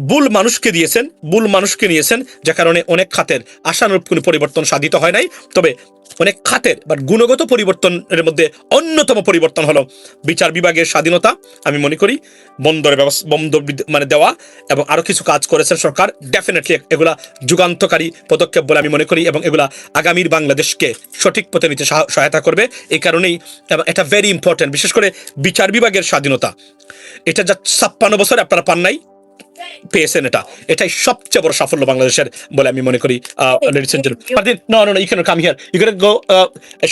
ভুল মানুষকে দিয়েছেন, ভুল মানুষকে নিয়েছেন, যে কারণে অনেক খাতের আশানুরূপ কোনো পরিবর্তন সাধিত হয় নাই। তবে অনেক খাতের বা গুণগত পরিবর্তনের মধ্যে অন্যতম পরিবর্তন হলো বিচার বিভাগের স্বাধীনতা। আমি মনে করি বন্দরের ব্যবস্থা বন্ধ মানে দেওয়া এবং আরো কিছু কাজ করেছেন সরকার, ডেফিনেটলি এগুলা যুগান্তকারী পদক্ষেপ বলে আমি মনে করি, এবং এগুলা আগামীর বাংলাদেশকে সঠিক পথে নিতে সহায়তা করবে। এই কারণেই এটা ভেরি ইম্পর্টেন্ট, বিশেষ করে বিচার বিভাগের স্বাধীনতা। এটা যা 56 বছর আপনারা পান নাই, পেয়েছেন, এটাই সবচেয়ে বড় সাফল্য বাংলাদেশের বলে আমি মনে করি। Ladies and gentlemen, no, you cannot come here. You gotta go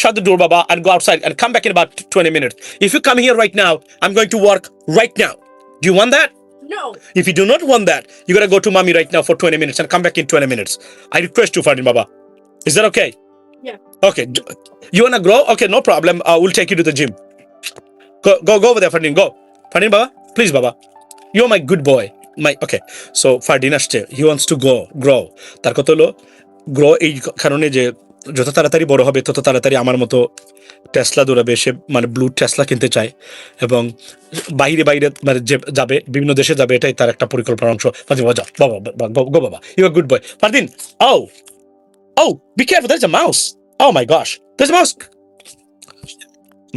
shut the door, Baba, and go outside and come back in about 20 minutes. If you come here right now, I'm going to work right now. Do you want that? No. If you do not want that, you gotta go to mommy right now for 20 minutes and come back in 20 minutes. I request you, Fardin Baba. Is that okay? Yeah. Okay. You wanna grow? Okay, no problem. We'll take you to the gym. Go over there, Fardin. Go. Fardin Baba, please, Baba. You're my good boy. Okay. So Fardin আসছে, he wants to grow. তার কথা হলো grow এই কারণে যে যত তাড়াতাড়ি বড় হবে তত তাড়াতাড়ি আমার মতো টেসলা দৌড়াবে, সে মানে ব্লু টেসলা কিনতে চায় এবং বাইরে মানে যাবে, বিভিন্ন দেশে যাবে, এটাই তার একটা পরিকল্পনার অংশ। ফারদিন বাবা, গো বাবা, you are good boy. Fardin, be careful, that's a mouse. Oh my gosh, that's a mouse.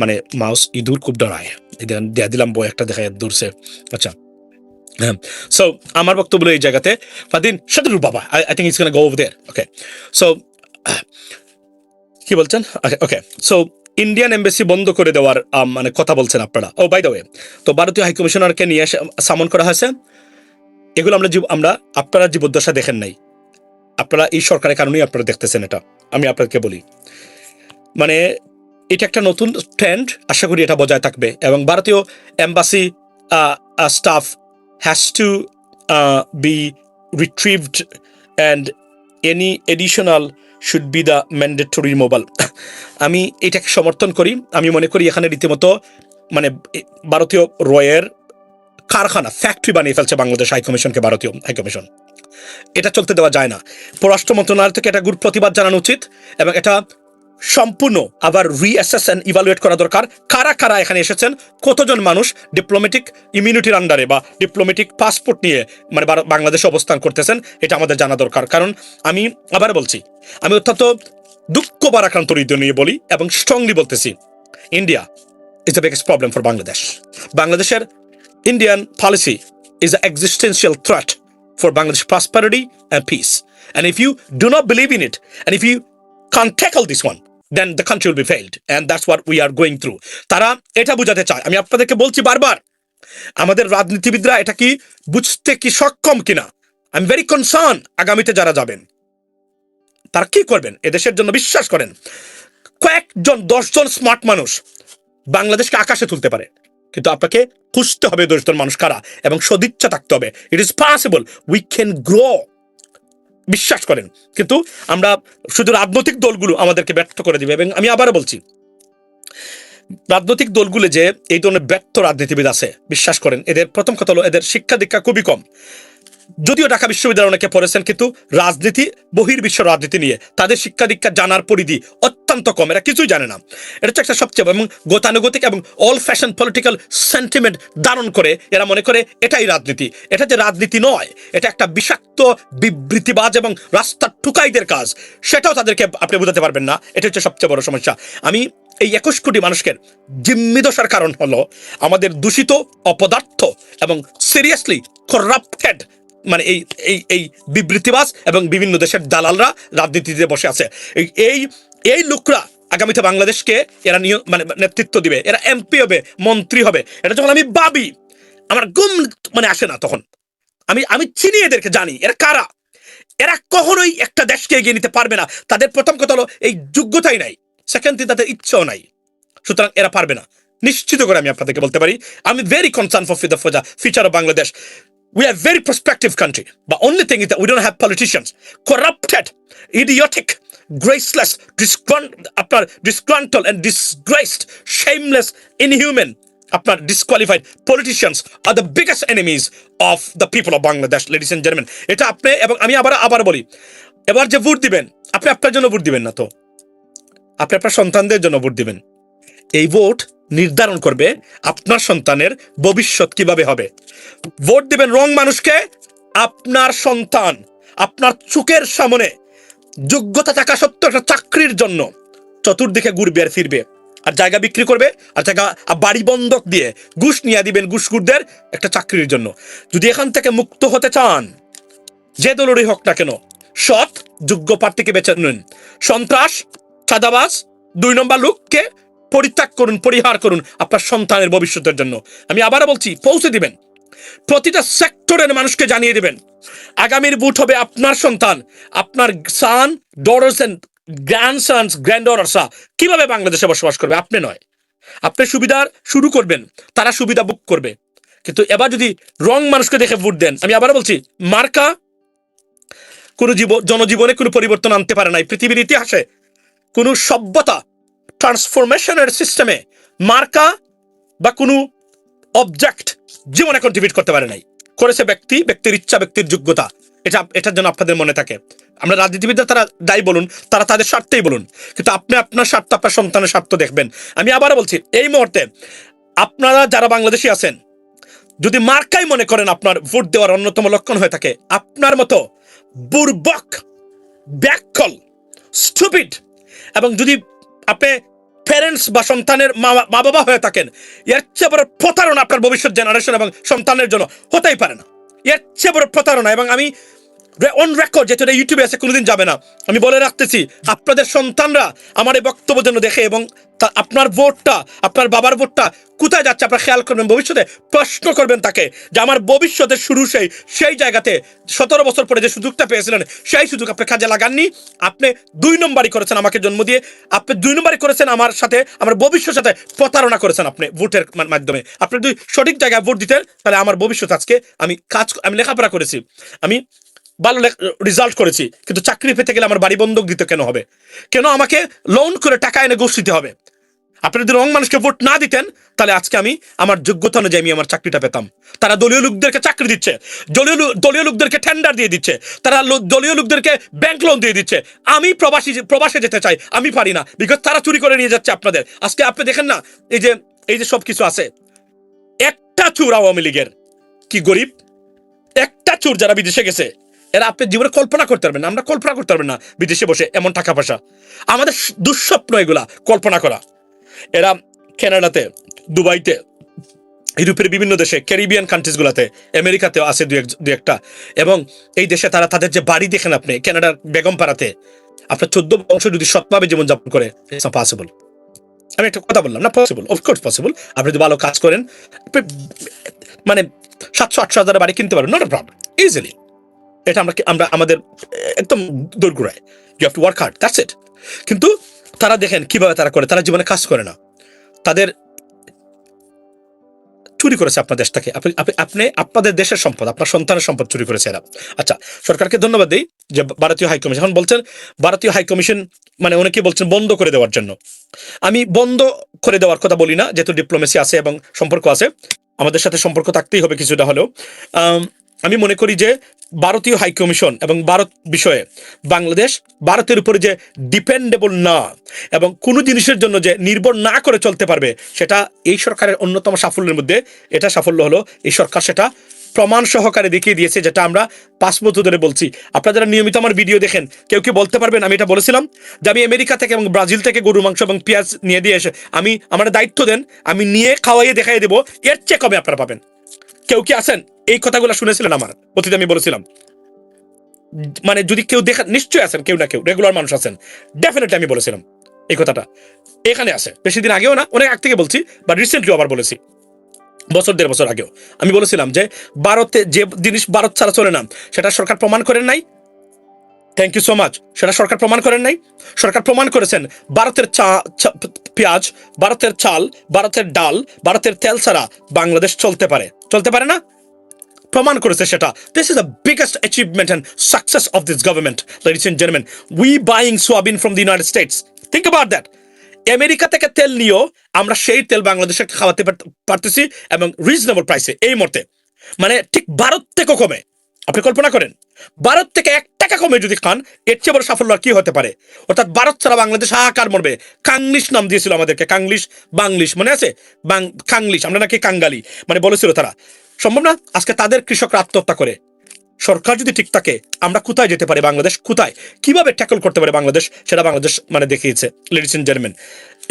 মানে মাউস ইঁদুর খুব ডরায়, দিয়া দিলাম বই একটা দেখায় দূরছে। আচ্ছা, সো আমার বক্তব্য এই জায়গাতে, ফারদিন শাদরুল বাবা, I think it's gonna go over there. Okay, so কি বলছেন? ওকে, সো ইন্ডিয়ান এমবাসি বন্ধ করে দেওয়ার মানে কথা বলছেন আপনারা। ও বাই দ্য ওয়ে, তো ভারতীয় হাইকমিশনারকে নিয়ে সামন করা হয়েছে। এগুলো আমরা আপনারা জীবদ্দশা দেখেন নাই, আপনারা এই সরকারের কারণেই আপনারা দেখতেছেন এটা। আমি আপনাকে বলি, মানে এটা একটা নতুন ট্রেন্ড, আশা করি এটা বজায় থাকবে এবং ভারতীয় embassy staff has to be retrieved and any additional should be the mandatory removal. আমি এটাকে সমর্থন করি। আমি মনে করি এখানে রীতিমতো মানে ভারতীয় রয়ের কারখানা, ফ্যাক্টরি বানিয়ে ফেলছে বাংলাদেশ হাইকমিশনকে, ভারতীয় হাইকমিশন। এটা চলতে দেওয়া যায় না। পররাষ্ট্র মন্ত্রণালয় থেকে এটা গুরুত্ব প্রতিবাদ জানানো উচিত এবং এটা সম্পূর্ণ আবার রিঅ্যাসেস অ্যান্ড ইভালুয়েট করা দরকার। কারা কারা এখানে এসেছেন, কতজন মানুষ ডিপ্লোম্যাটিক ইমিউনিটির আন্ডারে বা ডিপ্লোম্যাটিক পাসপোর্ট নিয়ে মানে বাংলাদেশে অবস্থান করতেছেন, এটা আমাদের জানা দরকার। কারণ আমি আবার বলছি, আমি অত্যন্ত দুঃখ ভারাক্রান্ত হৃদয় নিয়ে বলি এবং স্ট্রংলি বলতেছি, India is the biggest problem for Bangladesh. বাংলাদেশের Indian policy is a existential threat for Bangladesh prosperity and peace. And if you do not believe in it, and if you can't tackle this one, then the country will be failed. And that's what we are going through. তারা এটা বুঝাতে চায়। আমি আপনাদেরকে বলছি বারবার, আমাদের রাজনীতিবিদরা এটা কি বুঝতে কি সক্ষম কিনা। আই এম ভেরি কনসার্ন আগামীতে যারা যাবেন তারা কি করবেন এদেশের জন্য। বিশ্বাস করেন, কয়েকজন 10 জন স্মার্ট মানুষ বাংলাদেশকে আকাশে তুলতে পারে, কিন্তু আপনাকে খুঁজতে হবে 10 জন মানুষ কারা এবং সদিচ্ছা থাকতে হবে। It is possible, we can grow, বিশ্বাস করেন। কিন্তু আমরা শুধু রাজনৈতিক দলগুলো আমাদেরকে ব্যর্থ করে দিবে। এবং আমি আবারও বলছি, রাজনৈতিক দলগুলো যে এই ধরনের ব্যর্থ রাজনীতিবিদ আছে, বিশ্বাস করেন এদের প্রথম কথা হলো এদের শিক্ষা দীক্ষা খুবই কম। যদিও ঢাকা বিশ্ববিদ্যালয়ে অনেকে পড়েছেন, কিন্তু রাজনীতি, বহির্বিশ্ব রাজনীতি নিয়ে তাদের শিক্ষা দীক্ষা জানার পরিধি অত্যন্ত কম, এরা কিছুই জানে না। এটা হচ্ছে একটা সবচেয়ে এবং গতানুগতিক এবং অল ফ্যাশন পলিটিক্যাল সেন্টিমেন্ট ধারণ করে এরা মনে করে এটাই রাজনীতি। এটা যে রাজনীতি নয়, এটা একটা বিষাক্ত বিবৃতিবাজ এবং রাস্তার ঠুকাইদের কাজ, সেটাও তাদেরকে আপনি বোঝাতে পারবেন না। এটা হচ্ছে সবচেয়ে বড় সমস্যা। আমি এই 21 কোটি মানুষকে জিম্মি দশার কারণ হলো আমাদের দূষিত অপদার্থ এবং সিরিয়াসলি করাপ্টেড মানে এই বিবৃতিবাজ এবং বিভিন্ন দেশের দালালরা রাজনীতিতে বসে আছে। এই লোকরা আগামীতে বাংলাদেশকে এরা মানে নেতৃত্ব দিবে, এরা এমপি হবে, মন্ত্রী হবে। এটা যখন আমি ভাবি আমার ঘুম মানে আসে না। তখন আমি চিনি এদেরকে, জানি এরা কারা। এরা কখনোই একটা দেশকে এগিয়ে নিতে পারবে না। তাদের প্রথম কথা হলো এই যোগ্যতাই নাই, সেকেন্ড থিং তাদের ইচ্ছাও নাই। সুতরাং এরা পারবে না, নিশ্চিত করে আমি আপনাদেরকে বলতে পারি। আমি very concern for the future of Bangladesh. We are a very prospective country, but only thing is that we don't have politicians, corrupted, idiotic, graceless, disgruntled and disgraced, shameless, inhuman, আপনার disqualified politicians are the biggest enemies of the people of Bangladesh, ladies and gentlemen. এটা আপনি এবং আমি আবার বলি, এবার যে vote দিবেন আপনি আপনার জন্য ভোট দিবেন না, তো আপনি আপনার সন্তানদের জন্য ভোট দিবেন। এই ভোট নির্ধারণ করবে আপনার সন্তানের ভবিষ্যৎ কিভাবে হবে। ভোট দিবেন রং মানুষকে, আপনার সন্তান আপনার চোখের সামনে যোগ্যতা থাকা সত্ত্বেও একটা চাকরির জন্য চতুর্দিকে ঘুরবে আর ফিরবে, আর জায়গা বিক্রি করবে, আর জায়গা বাড়ি বন্ধক দিয়ে ঘুষ নিয়ে দিবেন ঘুষখোরদের একটা চাকরির জন্য। যদি এখান থেকে মুক্ত হতে চান, যে দলেরই হোক না কেন, সৎ যোগ্য প্রার্থীকে বেছে নিন। সন্ত্রাস, চাঁদাবাজ, 2 নম্বর লোককে পরিত্যাগ করুন, পরিহার করুন আপনার সন্তানের ভবিষ্যতের জন্য। আমি আবারও বলছি, পৌঁছে দিবেন, প্রতিটা সেক্টরের মানুষকে জানিয়ে দিবেন আগামীর ভোট হবে আপনার সন্তান, আপনার সান, ডটার্স এন্ড গ্র্যান্ডসন্স, গ্র্যান্ডডটার্সরা কিভাবে বাংলাদেশে বসবাস করবে, আপনি নয়। আপনি সুবিধা শুরু করবেন, তারা সুবিধা বুক করবে। কিন্তু এবার যদি রং মানুষকে দেখে ভোট দেন, আমি আবারও বলছি, মার্কা কোনো জনজীবনে কোনো পরিবর্তন আনতে পারে নাই। পৃথিবীর ইতিহাসে কোনো সভ্যতা ট্রান্সফরমেশনের সিস্টেমে মার্কা বা কোনো অবজেক্ট জীবনে কন্ট্রিবিউট করতে পারে নাই। করেছে ব্যক্তির ইচ্ছা, ব্যক্তির যোগ্যতা। এটার জন্য আপনাদের মনে থাকে। আমরা রাজনীতিবিদরা তারা দায়ী বলুন, তারা তাদের স্বার্থেই বলুন, কিন্তু আপনি আপনার স্বার্থ, আপনার সন্তানের স্বার্থ দেখবেন। আমি আবারও বলছি, এই মুহূর্তে আপনারা যারা বাংলাদেশি আছেন, যদি মার্কাই মনে করেন আপনার ভোট দেওয়ার অন্যতম লক্ষণ হয়ে থাকে, আপনার মতো বুর্বক, ব্যাককল, স্টুপিড, এবং যদি আপনি প্যারেন্টস বা সন্তানের মা বাবা হয়ে থাকেন, এর চেয়ে বড় প্রতারণা আপনার ভবিষ্যৎ জেনারেশন এবং সন্তানের জন্য হতেই পারে না। এর চেয়ে বড় প্রতারণা। এবং আমি অন রেকর্ড, যেটা ইউটিউবে আছে, কোনোদিন যাবে না, আমি বলে রাখতেছি, আপনাদের সন্তানরা আমার এই বক্তব্য যেন দেখে এবং আপনার ভোটটা, আপনার বাবার ভোটটা কোথায় যাচ্ছে আপনার খেয়াল করবেন। ভবিষ্যতে প্রশ্ন করবেন তাকে যে আমার ভবিষ্যতের শুরু সেই জায়গাতে 17 বছর পরে যে সুযোগটা পেয়েছিলেন, সেই সুযোগ আপনি কাজে লাগাননি। আপনি 2 নম্বরই করেছেন আমাকে জন্ম দিয়ে, আপনি 2 নম্বরই করেছেন আমার সাথে, আমার ভবিষ্যতের সাথে প্রতারণা করেছেন আপনি ভোটের মাধ্যমে। আপনি যদি সঠিক জায়গায় ভোট দিতেন, তাহলে আমার ভবিষ্যৎ আজকে আমি লেখাপড়া করেছি, আমি ভালো রেজাল্ট করেছি, কিন্তু চাকরি পেতে গেলে আমার বাড়ি বন্ধক দিতে কেন হবে? কেন আমাকে লোন করে টাকা এনে ঘুষ দিতে হবে? আপনি যদি রং মানুষকে ভোট না দিতেন, তাহলে আজকে আমি আমার যোগ্যতা অনুযায়ী আমি আমার চাকরিটা পেতাম। তারা দলীয় লোকদেরকে চাকরি দিচ্ছে, দলীয় লোকদেরকে টেন্ডার দিয়ে দিচ্ছে, তারা দলীয় লোকদেরকে ব্যাংক লোন দিয়ে দিচ্ছে। আমি প্রবাসে যেতে চাই, আমি পারি না, বিকজ তারা চুরি করে নিয়ে যাচ্ছে আপনাদের। আজকে আপনি দেখেন না, এই যে সব কিছু আছে, একটা চোর আওয়ামী লীগের কি গরিব, একটা চোর যারা বিদেশে গেছে, এরা আপনি জীবনে কল্পনা করতে পারবেন না, আমরা কল্পনা করতে পারবেন না বিদেশে বসে এমন টাকা পয়সা। আমাদের দুঃস্বপ্ন এগুলা কল্পনা করা। এরা কানাডাতে, দুবাইতে, ইউরোপের বিভিন্ন দেশে, ক্যারিবিয়ান কান্ট্রিজ গুলাতে, আমেরিকাতেও আছে দু একটা, এবং এই দেশে তারা তাদের যে বাড়ি দেখেন আপনি কানাডার বেগমপাড়াতে, আপনার 14 বংশ যদি সৎভাবে জীবনযাপন করে, ইটস পসিবল। আমি একটা কথা বললাম না, পসিবল, অফকোর্স পসিবল। আপনি যদি ভালো কাজ করেন, মানে 700-800 হাজারের বাড়ি কিনতে পারবেন, নট এ প্রবলেম, ইজিলি। এটা আমরা আমাদের একদম দোরগোড়ায়, you have to work hard, that's it. কিন্তু তারা দেখেন কিভাবে তারা করে, তারা জীবনে কাজ করে না, তাদের চুরি করেছে আপনার দেশটাকে। আপনি আপনাদের দেশের সম্পদ, আপনার সন্তানের সম্পদ চুরি করেছে এরা। আচ্ছা, সরকারকে ধন্যবাদ দিই যে ভারতীয় হাইকমিশন এখন বলছেন, ভারতীয় হাইকমিশন মানে অনেকে বলছেন বন্ধ করে দেওয়ার জন্য। আমি বন্ধ করে দেওয়ার কথা বলি না, যেহেতু ডিপ্লোমেসি আছে এবং সম্পর্ক আছে, আমাদের সাথে সম্পর্ক থাকতেই হবে কিছুটা হলেও। আমি মনে করি যে ভারতীয় হাইকমিশন এবং ভারত বিষয়ে বাংলাদেশ ভারতের উপরে যে ডিপেন্ডেবল না এবং কোনো জিনিসের জন্য যে নির্ভর না করে চলতে পারবে, সেটা এই সরকারের অন্যতম সাফল্যের মধ্যে এটা সাফল্য হলো এই সরকার সেটা প্রমাণ সহকারে দেখিয়ে দিয়েছে, যেটা আমরা 5 বছর ধরে বলছি। আপনারা যারা নিয়মিত আমার ভিডিও দেখেন, কেউ কি বলতে পারবেন আমি এটা বলেছিলাম যে আমি আমেরিকা থেকে এবং ব্রাজিল থেকে গরু মাংস এবং পেঁয়াজ নিয়ে দিয়ে এসে আমার দায়িত্ব দেন, আমি নিয়ে খাওয়াইয়ে দেখাই দেবো, এর চেয়ে কবে আপনারা পাবেন? কেউ কি আছেন এই কথাগুলো শুনেছিলেন? আমার অতীতে আমি বলেছিলাম, মানে যদি কেউ দেখেন, নিশ্চয়ই আছেন, কেউ না কেউ রেগুলার মানুষ আছেন, ডেফিনেটলি আমি বলেছিলাম এই কথাটা। এখানে আছে, বেশি দিন আগেও না, অনেক আগ থেকে বলছি, বা রিসেন্টলি আবার বলেছি, 1-1.5 বছর আগেও আমি বলেছিলাম যে ভারতে যে জিনিস ভারত ছাড়া চলে না, সেটা সরকার প্রমাণ করেন নাই, থ্যাংক ইউ সো মাচ। সেটা সরকার প্রমাণ করেন নাই? সরকার প্রমাণ করেছেন ভারতের পেঁয়াজ, ভারতের চাল, ভারতের ডাল, ভারতের তেল ছাড়া বাংলাদেশ চলতে পারে না? প্রমাণ করেছে সেটা। This is the biggest achievement and success of this government, ladies and gentleman. We buying soybean from the United States. Think about that. America থেকে তেল নিয়েও আমরা সেই তেল বাংলাদেশে খাওয়াতে পারতেছি এবং রিজনেবল প্রাইসে এই মুহূর্তে, মানে ঠিক ভারত থেকেও কমে। আপনি কল্পনা করেন, ভারত থেকে 1 টাকা কমে যদি খান, এর চেয়ে বড় সাফল্য আর কি হতে পারে? অর্থাৎ ভারত ছাড়া বাংলাদেশ হাহাকার মরবে। কাংলিশ নাম দিয়েছিল আমাদেরকে, কাংলিশ, বাংলিশ, মনে আছে? কাংলিশ, আমরা নাকি কাঙ্গালি, মানে বলেছিল তারা। সম্ভব না? আজকে তাদের কৃষকরা আত্মহত্যা করে। সরকার যদি ঠিক থাকে, আমরা কোথায় যেতে পারি? বাংলাদেশ কোথায়, কিভাবে ট্যাকল করতে পারে বাংলাদেশ, সেটা বাংলাদেশ মানে দেখিয়েছে, লেডিস এন্ড জেন্টলম্যান।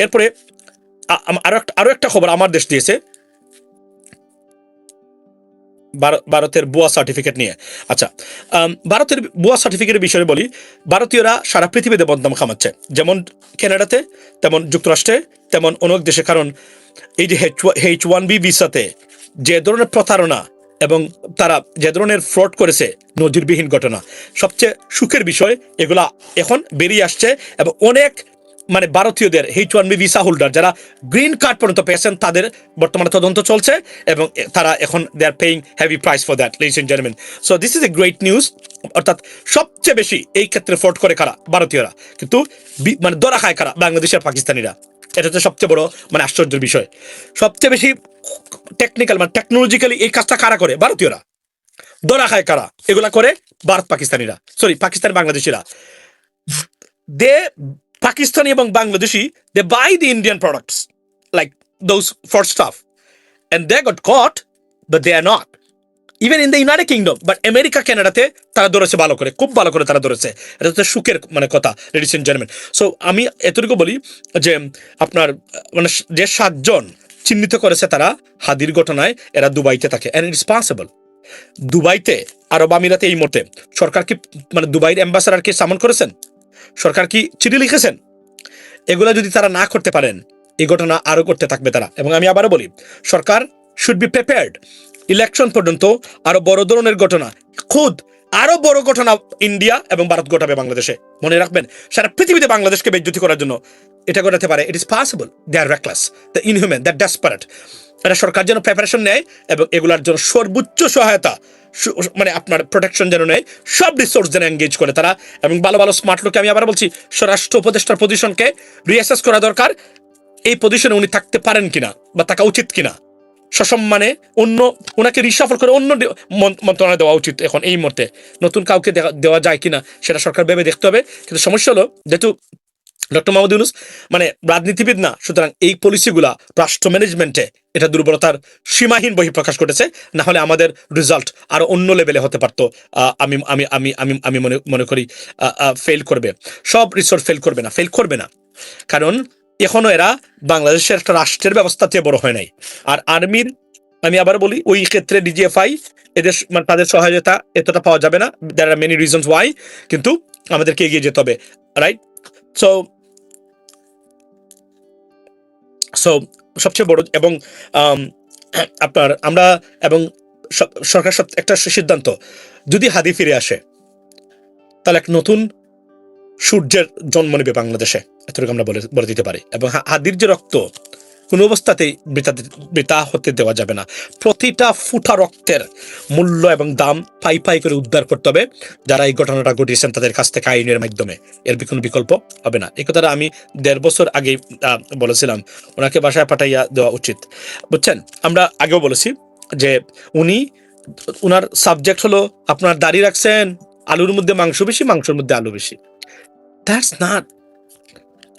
এরপরে আরো একটা খবর আমার দেশ দিয়েছে ভারতের ভুয়া সার্টিফিকেট নিয়ে। আচ্ছা, ভারতের ভুয়া সার্টিফিকেটের বিষয়ে বলি। ভারতীয়রা সারা পৃথিবীতে বদনাম খামাচ্ছে, যেমন কানাডাতে, তেমন যুক্তরাষ্ট্রে, তেমন অনেক দেশে। কারণ এই যে H1B ভিসাতে যে ধরনের প্রতারণা এবং তারা যে ধরনের ফ্রড করেছে, নজিরবিহীন ঘটনা। সবচেয়ে সুখের বিষয়, এগুলা এখন বেরিয়ে আসছে এবং অনেক মানে ভারতীয়দের H1B ভিসা হোল্ডার যারা গ্রিন কার্ড পর্যন্ত পেয়েছেন, তাদের বর্তমানে তদন্ত চলছে এবং তারা এখন they are paying heavy price for that, ladies and gentleman. So this is a great news. অর্থাৎ সবচেয়ে বেশি এই ক্ষেত্রে ফ্রড করে কারা? ভারতীয়রা। কিন্তু মানে ধরা খায় কারা? বাংলাদেশের পাকিস্তানিরা। এটা হচ্ছে সবচেয়ে বড় মানে আশ্চর্যের বিষয়। সবচেয়ে বেশি টেকনিক্যাল মানে টেকনোলজিক্যালি এই কাজটা কারা করে? ভারতীয়রা। ধরা খায় কারা? এগুলা করে ভারত পাকিস্তানিরা, সরি পাকিস্তান বাংলাদেশিরা। দে Pakistani এবং Bangladeshi, they buy the Indian products like those for stuff, and they got caught, but they are not. Even in the United Kingdom, but America, Canada-তে তারা ধরেছে ভালো করে, খুব ভালো করে তারা ধরেছে। এটা হচ্ছে সুখের মানে কথা, লেডিস এন্ড জেন্টলম্যান। সো আমি এতটুকু বলি যে আপনার মানে যে 7 জন চিহ্নিত করেছে তারা হাদির ঘটনায়, এরা দুবাইতে থাকে, and it is possible। দুবাইতে, আরব আমিরাতে এই মুহূর্তে সরকার কি মানে দুবাইয়ের অ্যাম্বাসাডারকে সামন করেছেন? সরকার কি চিঠি লিখেছেন? এগুলা যদি তারা না করতে পারেন, এই ঘটনা আরো করতে থাকবে তারা। এবং আমি আবারও বলি, সরকার শুড বি প্রিপেয়ার্ড। ইলেকশন পর্যন্ত আরো বড় ধরনের ঘটনা, আরো বড় ঘটনা ইন্ডিয়া এবং ভারত ঘটাবে বাংলাদেশে। মনে রাখবেন, সারা পৃথিবীতে বাংলাদেশকে বেজ্জতি করার জন্য এটা ঘটাতে পারে। It is possible. They are reckless, the inhuman, the desperate. এটা সরকার যেন প্রিপারেশন নেয় এবং এগুলার জন্য সর্বোচ্চ সহায়তা, মানে আপনার প্রোটেকশন যেন নেয়, সব রিসোর্স যেন এঙ্গেজ করে তারা। এবং ভালো ভালো স্মার্ট লোককে, আমি আবার বলছি, স্বরাষ্ট্র উপদেষ্টার পজিশনকে রিঅ্যাসেস করা দরকার। এই পজিশনে উনি থাকতে পারেন কিনা বা থাকা উচিত কিনা, সসম্মানে ওনাকে রিসাফল করে অন্য মন্ত্রণালয় দেওয়া উচিত এখন এই মুহূর্তে। নতুন কাউকে দেওয়া যায় কিনা সেটা সরকার ভেবে দেখতে হবে। কিন্তু সমস্যা হলো, যেহেতু ডক্টর মোহাম্মদ ইউনূস মানে রাজনীতিবিদ না, সুতরাং এই পলিসিগুলা রাষ্ট্র ম্যানেজমেন্টে এটা দুর্বলতার সীমাহীন বহিঃপ্রকাশ ঘটেছে। না হলে আমাদের রেজাল্ট আরো অন্য লেভেলে হতে পারতো। আমি আমি আমি আমি আমি মনে করি ফেল করবে, সব রিসোর্স ফেল করবে না, কারণ এখনো এরা বাংলাদেশের একটা রাষ্ট্রের ব্যবস্থাতে বড় হয় নাই। আর আর্মির, আমি আবার বলি, ওই ক্ষেত্রে ডিজিএফআই এদের মানে তাদের সহায়তা এতটা পাওয়া যাবে না। দেয়ার আর মেনি রিজনস ওয়াই, কিন্তু আমাদেরকে এগিয়ে যেতে হবে, রাইট? সো সবচেয়ে বড় এবং আপনার আমরা এবং সরকার একটা সিদ্ধান্ত, যদি হাদি ফিরে আসে তাহলে এক নতুন সূর্যের জন্ম নেবে বাংলাদেশে, এতটুকু আমরা বলে দিতে পারি। এবং হাদির যে রক্ত কোনো অবস্থাতেই বৃথা হতে দেওয়া যাবে না। প্রতিটা ফুটা রক্তের মূল্য এবং দাম পাই করে উদ্ধার করতে হবে। যারা এই ঘটনাটা ঘটিয়েছেন তাদের কাছ থেকে আইনের মাধ্যমে, এর কোনো বিকল্প হবে না। এই কথাটা আমি 1.5 বছর আগে বলেছিলাম, ওনাকে বাসায় পাঠাইয়া দেওয়া উচিত, বুঝছেন? আমরা আগেও বলেছি যে উনার সাবজেক্ট হলো আপনার দাড়ি রাখছেন, আলুর মধ্যে মাংস বেশি, মাংসের মধ্যে আলু বেশি। দ্যাটস নট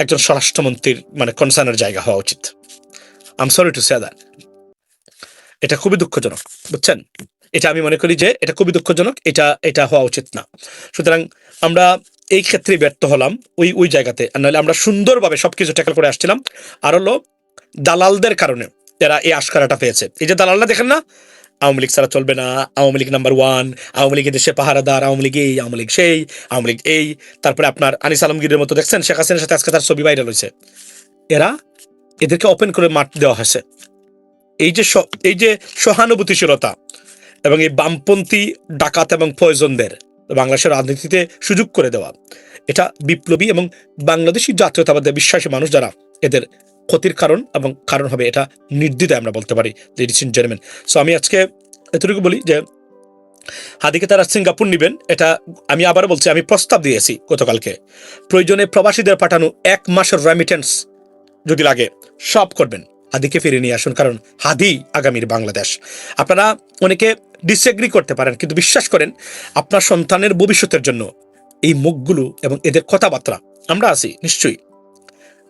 একজন স্বরাষ্ট্রমন্ত্রীর মানে কনসার্নের জায়গা হওয়া উচিত। I am sorry to say that. এটা খুবই দুঃখজনক, বুঝছেন? এটা আমি মনে করি যে এটা খুবই দুঃখজনক, এটা হওয়া উচিত না। সুতরাং আমরা এই ক্ষেত্রে ব্যর্থ হলাম ওই জায়গাতে। আর নাহলে আমরা সুন্দরভাবে সবকিছু ট্যাকল করে আসছিলাম। আর হলো দালালদের কারণে এরা এই আশকারাটা পেয়েছে। এই যে দালালরা দেখেন না, আওয়ামী লীগ ছাড়া চলবে না, আওয়ামী লীগ নাম্বার 1, আওয়ামী লীগের দেশে পাহারাদার, আওয়ামী লীগ এই, আওয়ামী লীগ সেই, আওয়ামী লীগ এই। তারপরে আপনার আনিস আলমগীরের মতো দেখছেন, শেখ হাসিনার সাথে আজকে তার ছবি ভাইরাল হয়েছে। এদেরকে ওপেন করে মাঠ দেওয়া হয়েছে। এই যে সহানুভূতিশীলতা এবং এই বামপন্থী ডাকাত এবং পয়জনদের বাংলাদেশের রাজনীতিতে সুযোগ করে দেওয়া, এটা বিপ্লবী এবং বাংলাদেশি জাতীয়তাবাদে বিশ্বাসী মানুষ যারা, এদের ক্ষতির কারণ এবং কারণ হবে, এটা নির্দ্বিধায় আমরা বলতে পারি, লেডিস এন্ড জেন্টলম্যান। সো আমি আজকে এতটুকু বলি যে হাদিকে তারা সিঙ্গাপুর নেবেন, এটা আমি আবারও বলছি, আমি প্রস্তাব দিয়েছি গতকালকে, প্রয়োজনে প্রবাসীদের পাঠানো 1 মাসের রেমিটেন্স যদি লাগে সব করবেন, হাদিকে ফিরে নিয়ে আসুন, কারণ হাদি আগামীর বাংলাদেশ। আপনারা অনেকে ডিসএগ্রি করতে পারেন, কিন্তু বিশ্বাস করেন আপনার সন্তানের ভবিষ্যতের জন্য এই মুখগুলো এবং এদের কথাবার্তা, আমরা আছি নিশ্চয়ই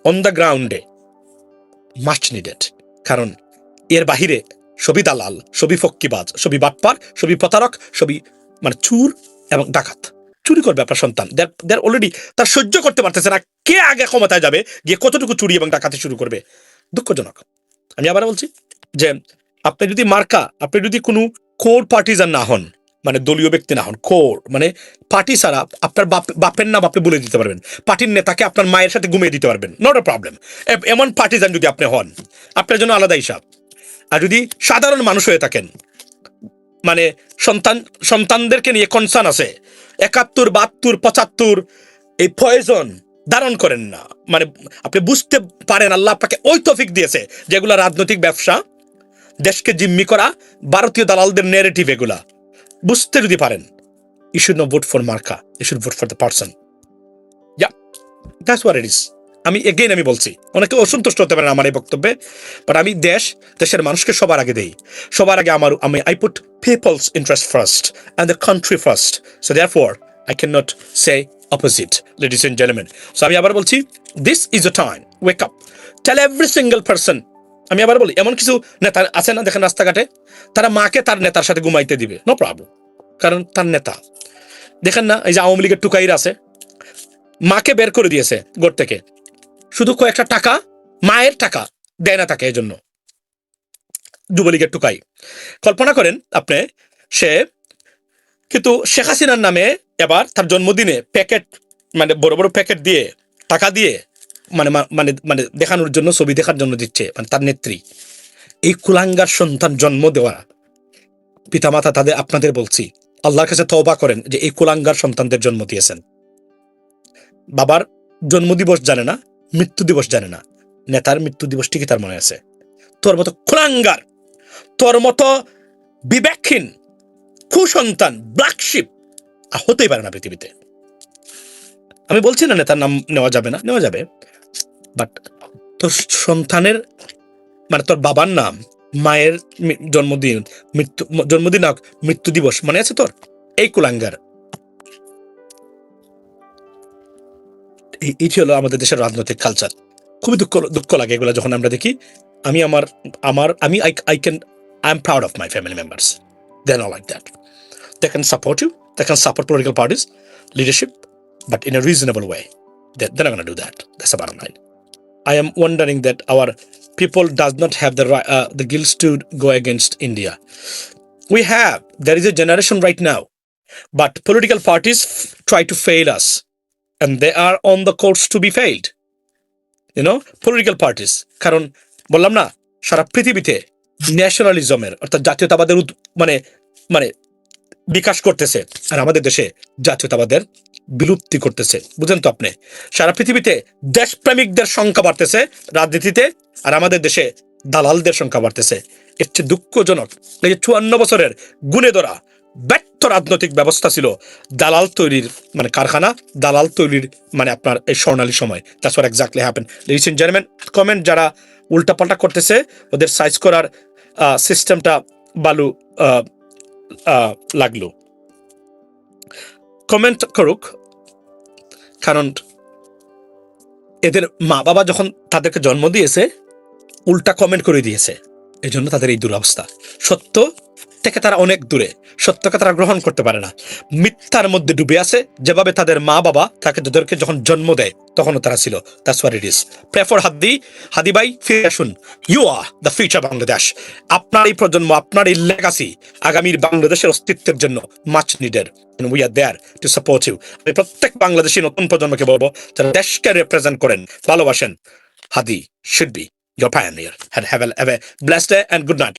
অন দ্য গ্রাউন্ডে, মাচ নিডেড। কারণ এর বাহিরে সবই দালাল, সবই ফক্কিবাজ, সবই বাটপার, সবই প্রতারক, সবই মানে চুর এবং ডাকাত। চুরি করবে আপনার সন্তান, দেয়ার অলরেডি তার সহ্য করতে পারতেছে না, কে আগে ক্ষমতায় যাবে, গিয়ে কতটুকু চুরি এবং ডাকাতি শুরু করবে। দুঃখজনক। আমি আবার বলছি যে আপনি যদি মার্কা, আপনি যদি কোনো কোর পার্টিজান না হন, মানে দলীয় ব্যক্তি না হন, কোর মানে পার্টি ছাড়া আপনার বাপের নাম আপনি বলে দিতে পারবেন, পার্টির নেতাকে আপনার মায়ের সাথে ঘুমিয়ে দিতে পারবেন, নট আ প্রবলেম। এমন পার্টিজান যদি আপনি হন, আপনার জন্য আলাদা হিসাব। আর যদি সাধারণ মানুষ হয়ে থাকেন, মানে সন্তানদেরকে নিয়ে কনসার্ন আছে, 71, 72, 75 এই পয়জন ধারণ করেন না, মানে আপনি বুঝতে পারেন আল্লাহ আপনাকে ওই তৌফিক দিয়েছে যেগুলো রাজনৈতিক ব্যবসা, দেশকে জিম্মি করা, ভারতীয় দালালদের নেরেটিভ, এগুলা বুঝতে যদি পারেন, you should not vote for মার্কা, you should vote for the person. Yeah, that's what it is. আমি বলছি, অনেকে অসন্তুষ্ট হতে পারেন আমার এই বক্তব্যে, বাট আমি দেশের মানুষকে সবার আগে দেই, সবার আগে I put people's interest first and the country first. So therefore I can not say opposite, ladies and gentleman. So আমি আবার বলছি, this is a time, wake up, tell every single person. আমি আবার বলি, এমন কিছু নেতা আছে না, দেখেন রাস্তাঘাটে, তারা মাকে তার নেতার সাথে ঘুমাইতে দিবে, নো প্রবলেম, কারণ তার নেতা। দেখেন না, এই যে আওয়ামী লীগের টুকাইরা আছে, মাকে বের করে দিয়েছে ঘর থেকে, শুধু কয়েকটা টাকা, মায়ের টাকা দেয় না তাকে, এই জন্য যুবলীগের টুকাই। কল্পনা করেন আপনি, সে কিন্তু শেখ হাসিনার নামে এবার তার জন্মদিনে প্যাকেট, মানে বড় বড় প্যাকেট দিয়ে, টাকা দিয়ে, মানে মানে মানে দেখানোর জন্য, ছবি দেখার জন্য দিচ্ছে, মানে তার নেত্রী। এই কুলাঙ্গার সন্তান জন্ম দেওয়া পিতামাতা, তাদের আপনাদের বলছি, আল্লাহর কাছে তওবা করেন যে এই কুলাঙ্গার সন্তানদের জন্ম দিয়েছেন। বাবার জন্মদিবস জানে না, মৃত্যু দিবস জানে না, নেতার মৃত্যু দিবস ঠিকই তার মনে আছে। তোর মতো কুলাঙ্গার, তোর মতো বিবেকহীন কুসন্তান, ব্ল্যাক শিপ হতেই পারে না পৃথিবীতে। আমি বলছি না নেতার নাম নেওয়া যাবে না, নেওয়া যাবে, বাট তোর সন্তানের, মানে তোর বাবার নাম, মায়ের জন্মদিন, জন্মদিন মৃত্যু দিবস মনে আছে তোর? এই কুলাঙ্গার। এইটি হলো আমাদের দেশের রাজনৈতিক কালচার। খুবই দুঃখ লাগে এগুলো যখন আমরা দেখি। আমি I am proud of my family members, they are not like that. They can support you, they can support political parties, leadership, but in a reasonable way. They're not going to do that. That's the bottom line. I am wondering that our people does not have the guilt to go against India. There is a generation right now, but political parties try to fail us, and they are on the course to be failed. You know, political parties. কারণ বললাম না, সারা পৃথিবীতে ন্যাশনালিজমের অর্থাৎ জাতীয়তাবাদের মানে বিকাশ করতেছে, আর আমাদের দেশে জাতীয়তাবাদের বিলুপ্তি করতেছে। বুঝেন তো আপনি? সারা পৃথিবীতে দেশপ্রেমিকদের সংখ্যা বাড়তেছে রাজনীতিতে, আর আমাদের দেশে দালালদের সংখ্যা বাড়তেছে। এর চেয়ে দুঃখজনক, এই যে 54 বছরের গুণে ধরা ব্যর্থ রাজনৈতিক ব্যবস্থা ছিল দালাল তৈরির, মানে কারখানা, দালাল তৈরির, মানে আপনার এই স্বর্ণালী সময়। That's what exactly happen. Ladies and gentleman, comment যারা উল্টাপাল্টা করতেছে, ওদের সাইজ করার সিস্টেমটা বালু লাগলো, কমেন্ট করুক, কারণ এদের মা বাবা যখন তাদেরকে জন্ম দিয়েছে উল্টা কমেন্ট করে দিয়েছে, এই জন্য তাদের এই দুরবস্থা। সত্য থেকে তারা অনেক দূরে, সত্যকে তারা গ্রহণ করতে পারে না, মিথ্যার মধ্যে ডুবে আছে। যেভাবে তাদের মা বাবা তাদেরকে যখন জন্ম দেয় তখনও তারা ছিল। That's what it is. Pray for Hadi ভাই, ফিরে আসুন। You are the future Bangladesh. আপনার এই প্রজন্ম, আপনার এই লেগাসি আগামীর বাংলাদেশের অস্তিত্বের জন্য much needed, and we are there to support you. আমি প্রত্যেক বাংলাদেশি নতুন প্রজন্মকে বলবো, যারা দেশকে রিপ্রেজেন্ট করেন, ভালোবাসেন, হাদি should be your pioneer. Have a blessed day and good night.